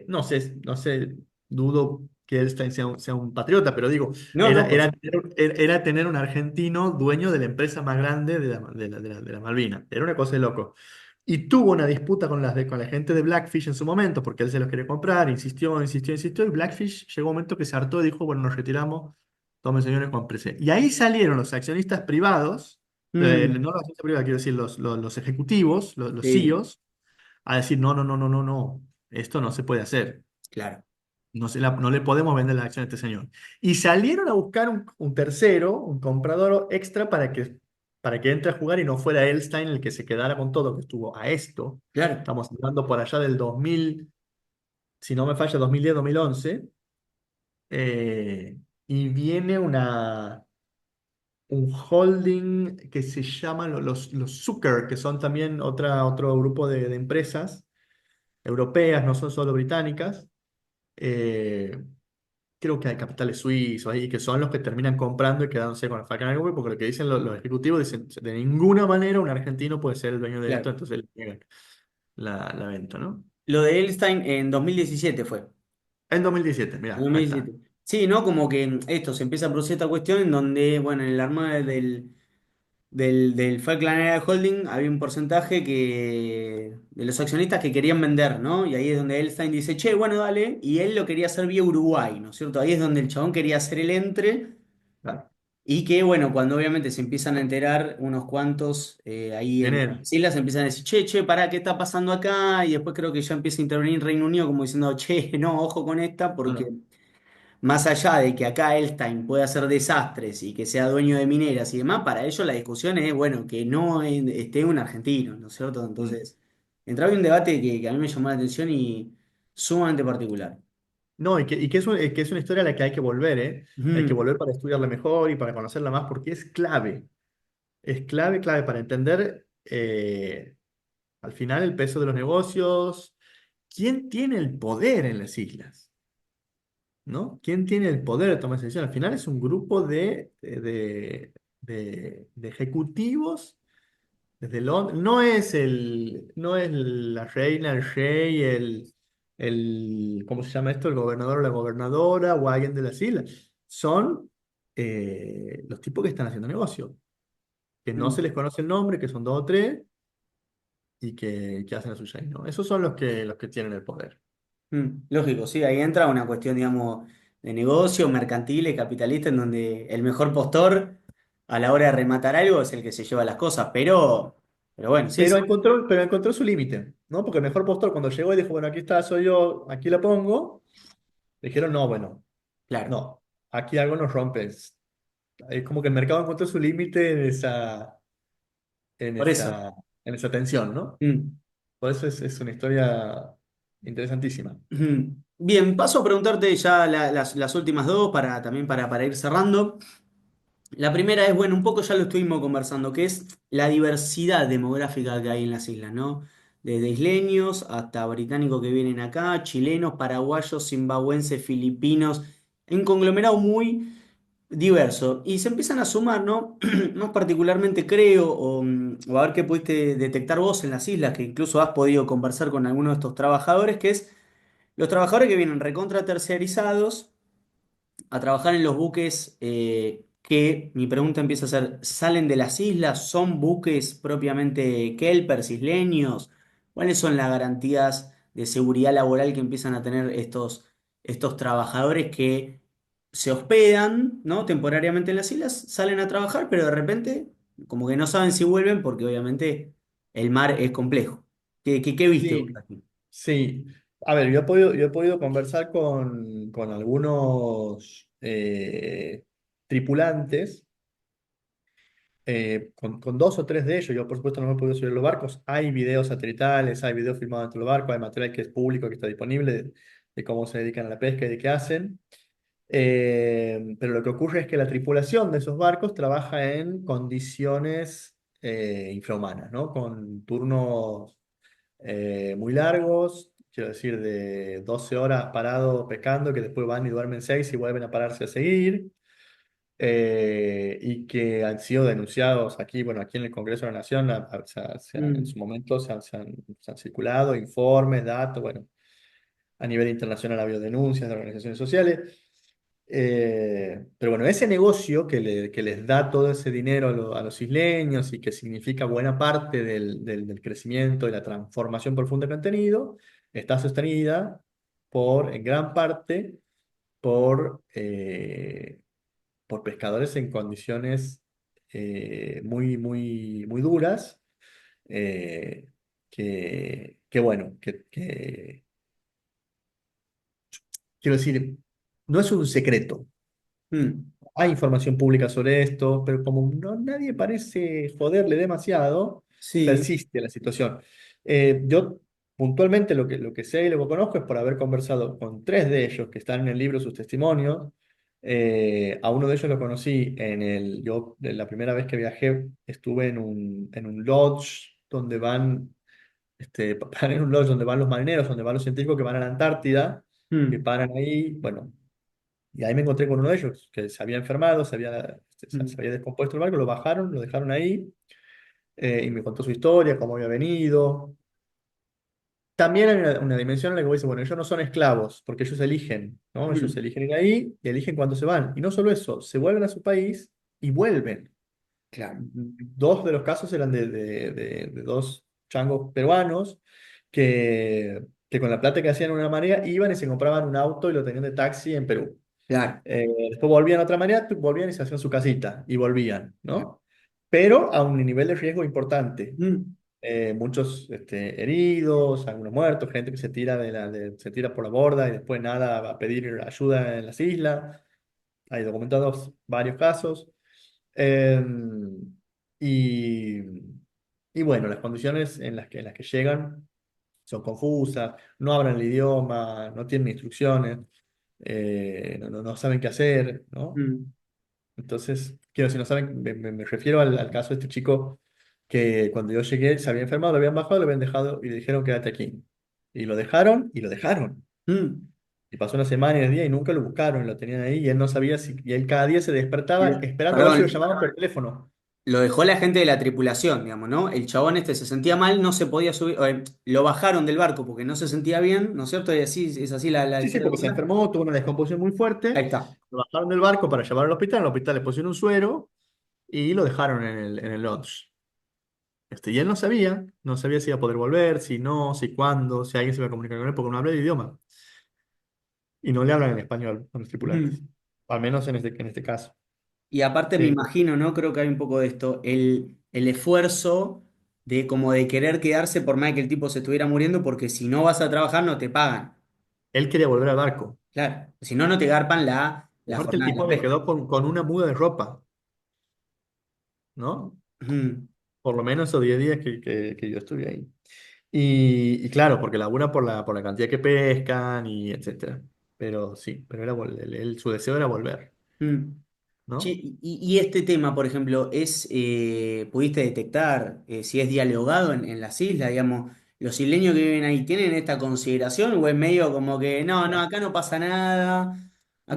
No sé, dudo que Einstein sea un patriota, pero digo, No, era, no, por era, supuesto. era tener un argentino dueño de la empresa más grande de la Malvina. Era una cosa de loco. Y tuvo una disputa con la gente de Blackfish en su momento, porque él se los quería comprar, insistió, insistió, insistió, y Blackfish llegó un momento que se hartó y dijo, bueno, nos retiramos, tomen señores, cómprese. Y ahí salieron los accionistas privados, Mm, no los accionistas privados, quiero decir, los ejecutivos, los sí, CEOs, a decir, no, no, no, no, no, no, esto no se puede hacer. claro, No le podemos vender la acción a este señor. Y salieron a buscar un tercero, un comprador extra para que entre a jugar y no fuera Elstein el que se quedara con todo, que estuvo a esto. claro. Estamos hablando por allá del 2000, si no me falla, 2010, 2011. eh, y viene un holding que se llama los Zucker, que son también otro grupo de empresas europeas, no son solo británicas. Eh, Creo que hay capitales suizos ahí que son los que terminan comprando y quedándose con la Falcon Group, porque lo que dicen los ejecutivos dicen, de ninguna manera un argentino puede ser el dueño de esto, Claro. entonces le niegan la venta, ¿no? Lo de Elstein en 2017 fue. En 2017, En mirá, ahí está. 2017. Sí, ¿no? Como que esto se empieza a producir esta cuestión en donde, bueno, en el armado del Falkland Air Holding había un porcentaje de los accionistas que querían vender, ¿no? Y ahí es donde Elstein dice, che, bueno, dale. Y él lo quería hacer vía Uruguay, ¿no es cierto? Ahí es donde el chabón quería hacer el entre. Claro. Y que, bueno, cuando obviamente se empiezan a enterar unos cuantos ahí En en él. las islas, empiezan a decir, che, che, pará, ¿qué está pasando acá? Y después creo que ya empieza a intervenir Reino Unido como diciendo, che, no, ojo con esta, porque Bueno, más allá de que acá Elstein pueda hacer desastres y que sea dueño de mineras y demás, para ellos la discusión es, bueno, que no esté un argentino, ¿no es cierto? mm. Entonces, entraba un debate que a mí me llamó la atención y sumamente particular. No, que es una historia a la que hay que volver, ¿eh? Hay que Ujú, volver para estudiarla mejor y para conocerla más porque es clave. Es clave, clave para entender al final el peso de los negocios. ¿Quién tiene el poder en las islas? ¿No? ¿Quién tiene el poder de tomar esa decisión? Al final es un grupo de ejecutivos desde Londres. No es la reina, el rey, ¿cómo se llama esto? El gobernador o la gobernadora o alguien de las islas. Son los tipos que están haciendo negocio, que no se ujú, les conoce el nombre, que son dos o tres y que hacen la suya ahí, ¿no? Esos son los que tienen el poder. Lógico, sí, ahí entra una cuestión, digamos, de negocio, mercantil y capitalista, en donde el mejor postor a la hora de rematar algo es el que se lleva las cosas, pero bueno, sí, sí, Pero encontró su límite, ¿no? Porque el mejor postor cuando llegó y dijo, bueno, aquí está, soy yo, aquí la pongo, le dijeron, no, bueno, claro, no, aquí algo nos rompes. Es como que el mercado encontró su límite en por eso. esa, en esa tensión, ¿no? Mm. Por eso es una historia interesantísima. Ujú. Bien, paso a preguntarte ya las últimas dos para también para ir cerrando. La primera es, bueno, un poco ya lo estuvimos conversando, que es la diversidad demográfica que hay en las islas, ¿no? Desde isleños hasta británicos que vienen acá, chilenos, paraguayos, zimbabuenses, filipinos, un conglomerado muy diverso. Y se empiezan a sumar, ¿no? Más particularmente creo, o a ver qué pudiste detectar vos en las islas, que incluso has podido conversar con algunos de estos trabajadores, que es los trabajadores que vienen recontra terciarizados a trabajar en los buques que, mi pregunta empieza a ser, ¿salen de las islas? ¿Son buques propiamente kelpers, isleños? ¿Cuáles son las garantías de seguridad laboral que empiezan a tener estos trabajadores que se hospedan, ¿no? temporariamente en las islas, salen a trabajar, pero de repente como que no saben si vuelven porque obviamente el mar es complejo? ¿Qué viste vos Sí, aquí? sí. A ver, yo he podido conversar con algunos tripulantes, con dos o tres de ellos. Yo, por supuesto, no me he podido subir a los barcos. Hay videos satelitales, hay videos filmados dentro del barco, hay material que es público, que está disponible de cómo se dedican a la pesca y de qué hacen. Pero lo que ocurre es que la tripulación de esos barcos trabaja en condiciones infrahumanas, ¿no? Con turnos muy largos, quiero decir, de 12 horas parados pescando, que después van y duermen 6 y vuelven a pararse a seguir, y que han sido denunciados aquí, bueno, aquí en el Congreso de la Nación, en su Mm, momento se han circulado informes, datos, bueno, a nivel internacional ha habido denuncias de organizaciones sociales. Pero bueno, ese negocio que les da todo ese dinero a los isleños y que significa buena parte del crecimiento y la transformación profunda que han tenido, está sostenida en gran parte por, por pescadores en condiciones muy duras, eh, que bueno, quiero decir, no es un secreto. mm. Hay información pública sobre esto, pero como nadie parece joderle demasiado, Sí. persiste la situación. Yo puntualmente lo que sé y lo que conozco es por haber conversado con tres de ellos que están en el libro, sus testimonios. A uno de ellos lo conocí la primera vez que viajé, estuve en un lodge donde van, paran en un lodge donde van los marineros, donde van los científicos que van a la Antártida, que Mm, paran ahí, bueno, y ahí me encontré con uno de ellos que se había enfermado, se mm, había descompuesto el barco, lo bajaron, lo dejaron ahí, y me contó su historia, cómo había venido. También hay una dimensión en la que dice, bueno, ellos no son esclavos, porque ellos eligen, ¿no? Ellos mm. eligen ir ahí y eligen cuándo se van. Y no solo eso, se vuelven a su país y vuelven. Claro. Dos de los casos eran de dos changos peruanos que con la plata que hacían en una marea iban y se compraban un auto y lo tenían de taxi en Perú. Claro. Después volvían a otra manera, volvían y se hacían su casita y volvían, ¿no? Pero a un nivel de riesgo importante. Mm, Muchos heridos, algunos muertos, gente que se tira, se tira por la borda y después nada a pedir ayuda en las islas. Hay documentados varios casos. Eh, y, y bueno, las condiciones en las que llegan son confusas, no hablan el idioma, no tienen instrucciones, no saben qué hacer, ¿no? mm, Entonces, quiero decir, no saben, me refiero al caso de este chico que cuando yo llegué se había enfermado, lo habían bajado, lo habían dejado y le dijeron quédate aquí. Y lo dejaron y lo dejaron. mm. Y pasó una semana y 10 días y nunca lo buscaron, lo tenían ahí y él no sabía si, y él cada día se despertaba esperando a ver si lo Perdón, llamaban por teléfono. lo dejó la gente de la tripulación, digamos, ¿no? El chabón este se sentía mal, no se podía subir, lo bajaron del barco porque no se sentía bien, ¿no es cierto? Y así, es así la Sí, sí, historia porque se completa. enfermó, tuvo una descomposición muy fuerte, Ahí está. lo bajaron del barco para llevarlo al hospital le pusieron un suero y lo dejaron en el lodge. Y él no sabía si iba a poder volver, si no, si cuándo, si alguien se iba a comunicar con él, porque no habla el idioma. Y no le hablan en español a los tripulantes, Mm. al menos en este caso. Y aparte me Sí, imagino, ¿no? Creo que hay un poco de esto, el esfuerzo de como de querer quedarse por más que el tipo se estuviera muriendo, porque si no vas a trabajar no te pagan. él quería volver al barco. Claro. Si no, no te garpan Y la aparte el jornada de la tipo se pesca. quedó con una muda de ropa, ¿no? Mm, Por lo menos esos 10 días que yo estuve ahí. Y claro, porque labura por la cantidad que pescan y etcétera. Pero sí, pero era su deseo era volver, mm. Che, ¿no? y este tema, por ejemplo, ¿pudiste detectar si es dialogado en las islas, digamos, los isleños que viven ahí, ¿tienen esta consideración o es medio como que no, no, No, acá no pasa nada, no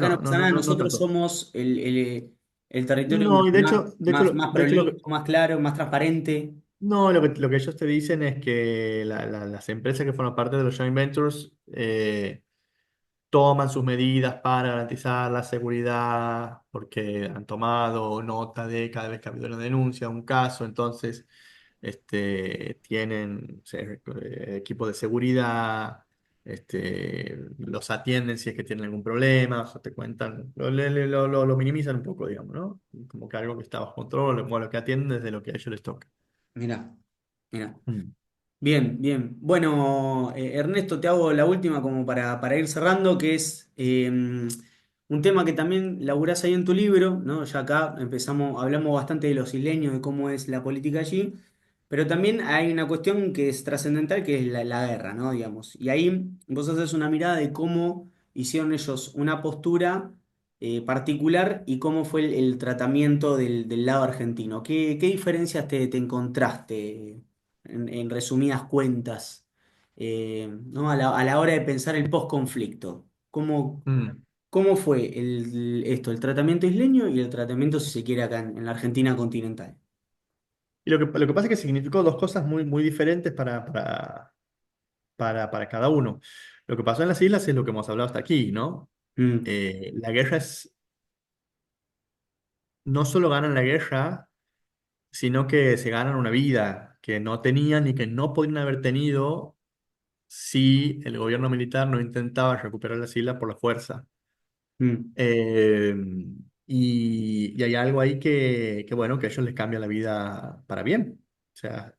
nosotros tanto. somos el territorio No, y más de hecho prolijo, más claro, más transparente? no, lo que ellos te dicen es que las empresas que forman parte de los joint ventures toman sus medidas para garantizar la seguridad, porque han tomado nota de cada vez que ha habido una denuncia, un caso, entonces tienen equipos de seguridad, los atienden si es que tienen algún problema, o sea, te cuentan, lo minimizan un poco, digamos, ¿no? Como que algo que está bajo control, o lo que atienden desde lo que a ellos les toca. Mirá, mirá. Mm. Bien, bien. Bueno, Ernesto, te hago la última como para ir cerrando, que es un tema que también laburás ahí en tu libro, ¿no? Ya acá hablamos bastante de los isleños, de cómo es la política allí, pero también hay una cuestión que es trascendental, que es la guerra, ¿no? Digamos. Y ahí vos haces una mirada de cómo hicieron ellos una postura particular y cómo fue el tratamiento del lado argentino. ¿Qué diferencias te encontraste? En resumidas cuentas, ¿no? A la hora de pensar el post-conflicto. Mm. ¿Cómo fue el tratamiento isleño y el tratamiento, si se quiere, acá en la Argentina continental? Y lo que pasa es que significó dos cosas muy diferentes para cada uno. Lo que pasó en las islas es lo que hemos hablado hasta aquí, ¿no? Mm, La guerra es, no solo ganan la guerra, sino que se ganan una vida que no tenían y que no podrían haber tenido si el gobierno militar no intentaba recuperar las islas por la fuerza. mm, Eh, y hay algo ahí bueno, que a ellos les cambia la vida para bien. O sea,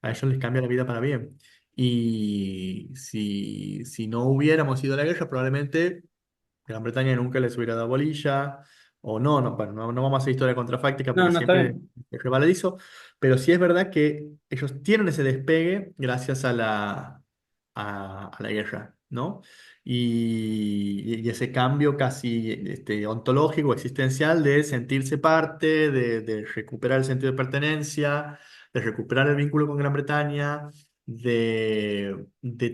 a ellos les cambia la vida para bien. Y si no hubiéramos ido a la guerra, probablemente Gran Bretaña nunca les hubiera dado bolilla, o bueno, no vamos a hacer historia contrafáctica no, porque no está siempre bien. es resbaladizo, pero sí es verdad que ellos tienen ese despegue gracias a la guerra, ¿no? Y ese cambio casi ontológico, existencial de sentirse parte, de recuperar el sentido de pertenencia, de recuperar el vínculo con Gran Bretaña, de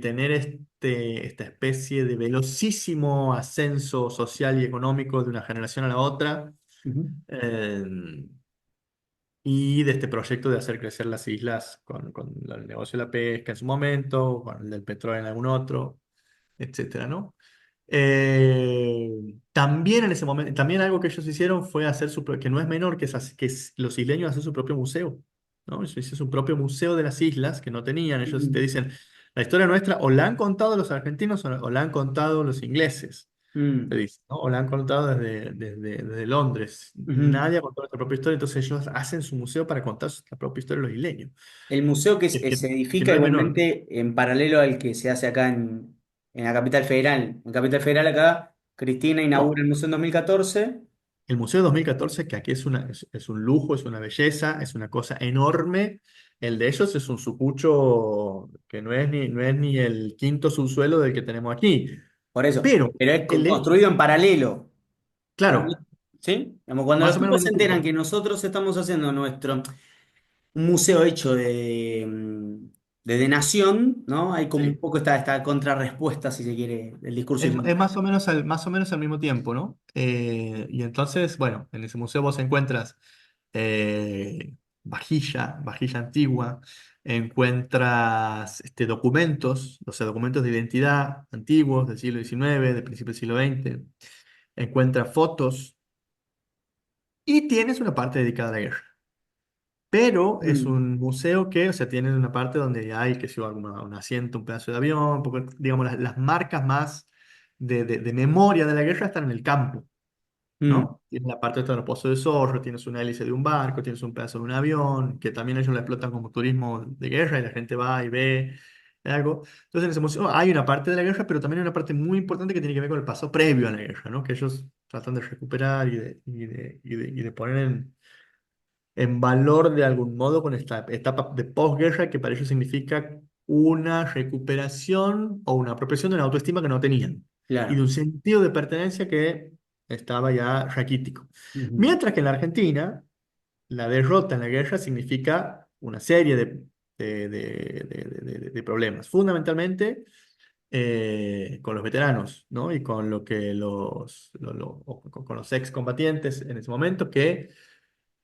tener esta especie de velocísimo ascenso social y económico de una generación a la otra, Ujú, eh, y de este proyecto de hacer crecer las islas con el negocio de la pesca en su momento, con el del petróleo en algún otro, etcétera, ¿no? También en ese momento, también algo que ellos hicieron fue hacer que no es menor, los isleños hacer su propio museo, ¿no? Ellos hicieron su propio museo de las islas que no tenían. Ellos te ujú, dicen, la historia nuestra o la han contado los argentinos o la han contado los ingleses. se Mm, dice, ¿no? O la han contado desde Londres. ujú. Nadie ha contado nuestra propia historia, entonces ellos hacen su museo para contar la propia historia de los isleños. El museo se Que edifica no es menor. igualmente en paralelo al que se hace acá en la Capital Federal. En Capital Federal acá, Cristina inaugura No, el museo en 2014. el Museo 2014, que aquí es un lujo, es una belleza, es una cosa enorme. El de ellos es un sucucho que no es ni el quinto subsuelo del que tenemos aquí. Por eso, Pero, pero es el de, construido en paralelo. claro, ¿Sí? Como cuando más los o menos al tipos se mismo enteran que tiempo. nosotros estamos haciendo nuestro un museo hecho de nación, ¿no? Hay como un Sí. poco esta contrarrespuesta, si se quiere, del discurso Es inmobiliario. más o menos al mismo tiempo, ¿no? Y entonces, bueno, en ese museo vos encuentras vajilla antigua, encuentras documentos, o sea, documentos de identidad antiguos del siglo XIX, del principio del siglo XX, encuentras fotos y tienes una parte dedicada a la guerra. Pero es Mm, un museo que, o sea, tiene una parte donde hay, que sé yo, un asiento, un pedazo de avión, porque, digamos, las marcas más de memoria de la guerra están en el campo, mm, ¿no? Tienes la parte de los pozos de zorro, tienes una hélice de un barco, tienes un pedazo de un avión, que también ellos lo explotan como turismo de guerra y la gente va y ve algo. Entonces, en ese museo hay una parte de la guerra, pero también hay una parte muy importante que tiene que ver con el paso previo a la guerra, ¿no? Que ellos tratan de recuperar y de poner en valor de algún modo con esta etapa de posguerra que para ellos significa una recuperación o una apropiación de una autoestima que no tenían y de claro. un sentido de pertenencia que estaba ya raquítico. Ujú, Mientras que en la Argentina, la derrota en la guerra significa una serie de problemas, fundamentalmente con los veteranos, ¿no? Y con lo que o con los excombatientes en ese momento que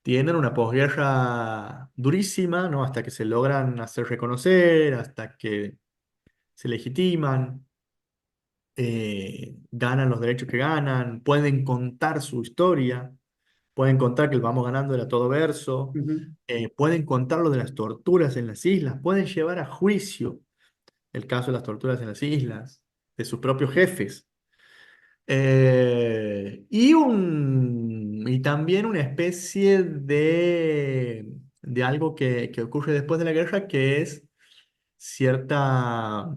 tienen una posguerra durísima, ¿no? Hasta que se logran hacer reconocer, hasta que se legitiman, ganan los derechos que ganan, pueden contar su historia, pueden contar que el vamos ganando era todo verso, ujú, pueden contar lo de las torturas en las islas, pueden llevar a juicio el caso de las torturas en las islas, de sus propios jefes. Y también una especie de algo que ocurre después de la guerra, que es cierta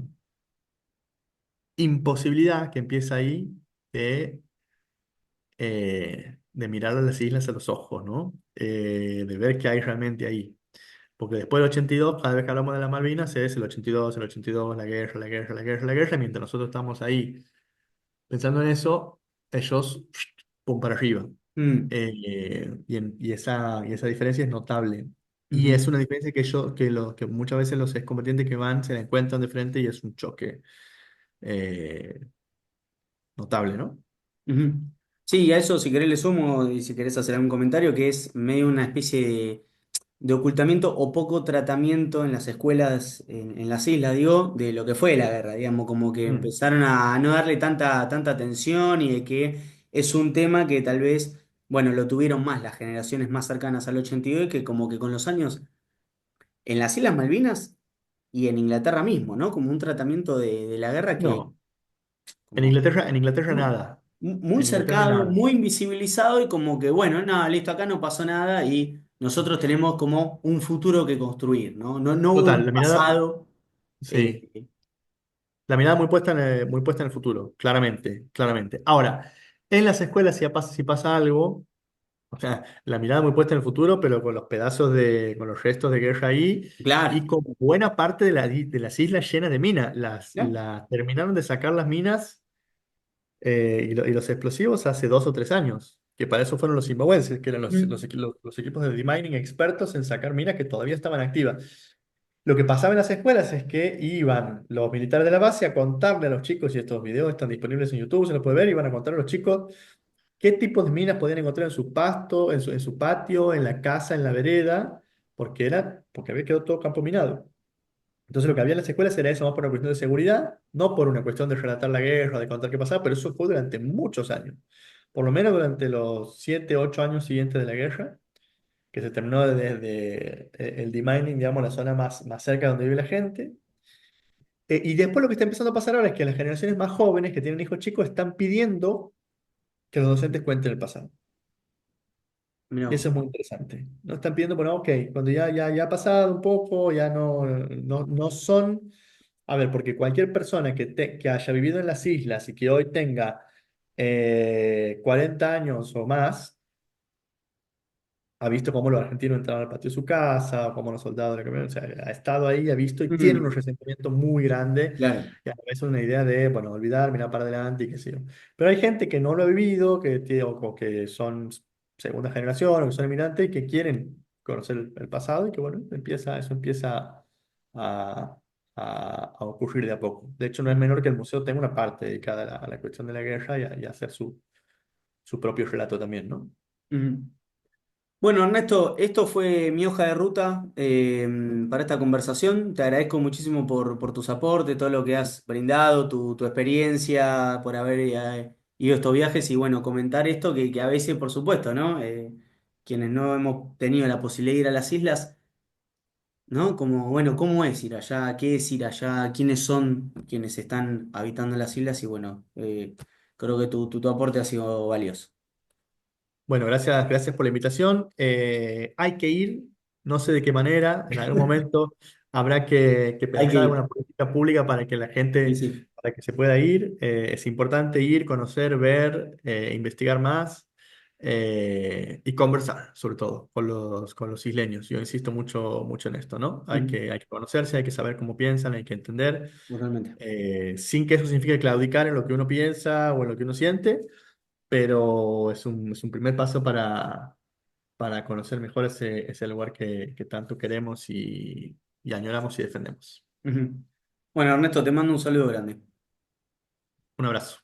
imposibilidad que empieza ahí de mirar a las islas a los ojos, ¿no? De ver qué hay realmente ahí. Porque después del 82, cada vez que hablamos de las Malvinas, es el 82, el 82, la guerra, la guerra, la guerra, la guerra, mientras nosotros estamos ahí pensando en eso, ellos, pum, para arriba. mm, Y esa diferencia es notable. Y ujú, es una diferencia que muchas veces los excombatientes que van se la encuentran de frente y es un choque eh, notable, ¿no? ujú. Sí, a eso si querés le sumo y si querés hacer algún comentario, que es medio una especie de ocultamiento o poco tratamiento en las escuelas, en las islas, digo, de lo que fue la guerra, digamos, como que Mm. empezaron a no darle tanta atención y de que es un tema que tal vez, bueno, lo tuvieron más las generaciones más cercanas al 82 que como que con los años en las Islas Malvinas y en Inglaterra mismo, ¿no? Como un tratamiento de la guerra que No, en como Inglaterra, en Inglaterra muy, nada. muy En Inglaterra cercado, nada. muy invisibilizado y como que, bueno, nada, listo, acá no pasó nada y nosotros tenemos como un futuro que construir, ¿no? No hubo Total, un pasado. sí, eh, la mirada muy puesta en el futuro, claramente, claramente. Ahora, en las escuelas si pasa algo. O sea, la mirada muy puesta en el futuro, pero con los con los restos de guerra ahí y claro, con buena parte de las islas llenas de minas. ¿no? Terminaron de sacar las minas y los explosivos hace 2 o 3 años, que para eso fueron los zimbabuenses, que eran Mm, los equipos de demining expertos en sacar minas que todavía estaban activas. Lo que pasaba en las escuelas es que iban los militares de la base a contarle a los chicos, y estos videos están disponibles en YouTube, se los puede ver, iban a contar a los chicos qué tipos de minas podían encontrar en su pasto, en su patio, en la casa, en la vereda, porque había quedado todo campo minado. Entonces lo que había en las escuelas era eso, más por una cuestión de seguridad, no por una cuestión de relatar la guerra, de contar qué pasaba, pero eso fue durante muchos años. Por lo menos durante los 7, 8 años siguientes de la guerra, que se terminó desde el demining, digamos, la zona más cerca donde vive la gente. Y después lo que está empezando a pasar ahora es que las generaciones más jóvenes que tienen hijos chicos están pidiendo que los docentes cuenten el pasado. Mirá Y eso vos. es muy interesante. No están pidiendo, bueno, ok, cuando ya ha pasado un poco, ya no son. A ver, porque cualquier persona que haya vivido en las islas y que hoy tenga 40 años o más, ha visto cómo los argentinos entraban al patio de su casa, o cómo los soldados le cambiaron, o sea, ha estado ahí, ha visto y tiene un Ujú, resentimiento muy grande claro, y a veces una idea de, bueno, olvidar, mirar para adelante y qué sé yo. Pero hay gente que no lo ha vivido, o que son segunda generación o que son inmigrantes y que quieren conocer el pasado y que, bueno, eso empieza a, a ocurrir de a poco. De hecho, no es menor que el museo tenga una parte dedicada a la cuestión de la guerra y a hacer su propio relato también, ¿no? ujú. Bueno, Ernesto, esto fue mi hoja de ruta para esta conversación. Te agradezco muchísimo por tus aportes, todo lo que has brindado, tu experiencia, por haber ido a estos viajes y bueno, comentar esto que a veces, por supuesto, ¿no? Quienes no hemos tenido la posibilidad de ir a las islas, ¿no? Como, bueno, ¿cómo es ir allá? ¿Qué es ir allá? ¿Quiénes son quienes están habitando las islas? Y bueno, creo que tu aporte ha sido valioso. Bueno, gracias por la invitación. Hay que ir, no sé de qué manera, en algún momento habrá que Hay que pensar ir. alguna política pública para que la Sí, gente, sí. para que se pueda ir. Es importante ir, conocer, ver, investigar más y conversar, sobre todo, con los isleños. Yo insisto mucho en esto, ¿no? Ujú, Hay que conocerse, hay que saber cómo piensan, hay que entender, totalmente. sin que eso signifique claudicar en lo que uno piensa o en lo que uno siente, pero es un primer paso para conocer mejor ese lugar que tanto queremos y añoramos y defendemos. Ujú. Bueno, Ernesto, te mando un saludo grande. Un abrazo.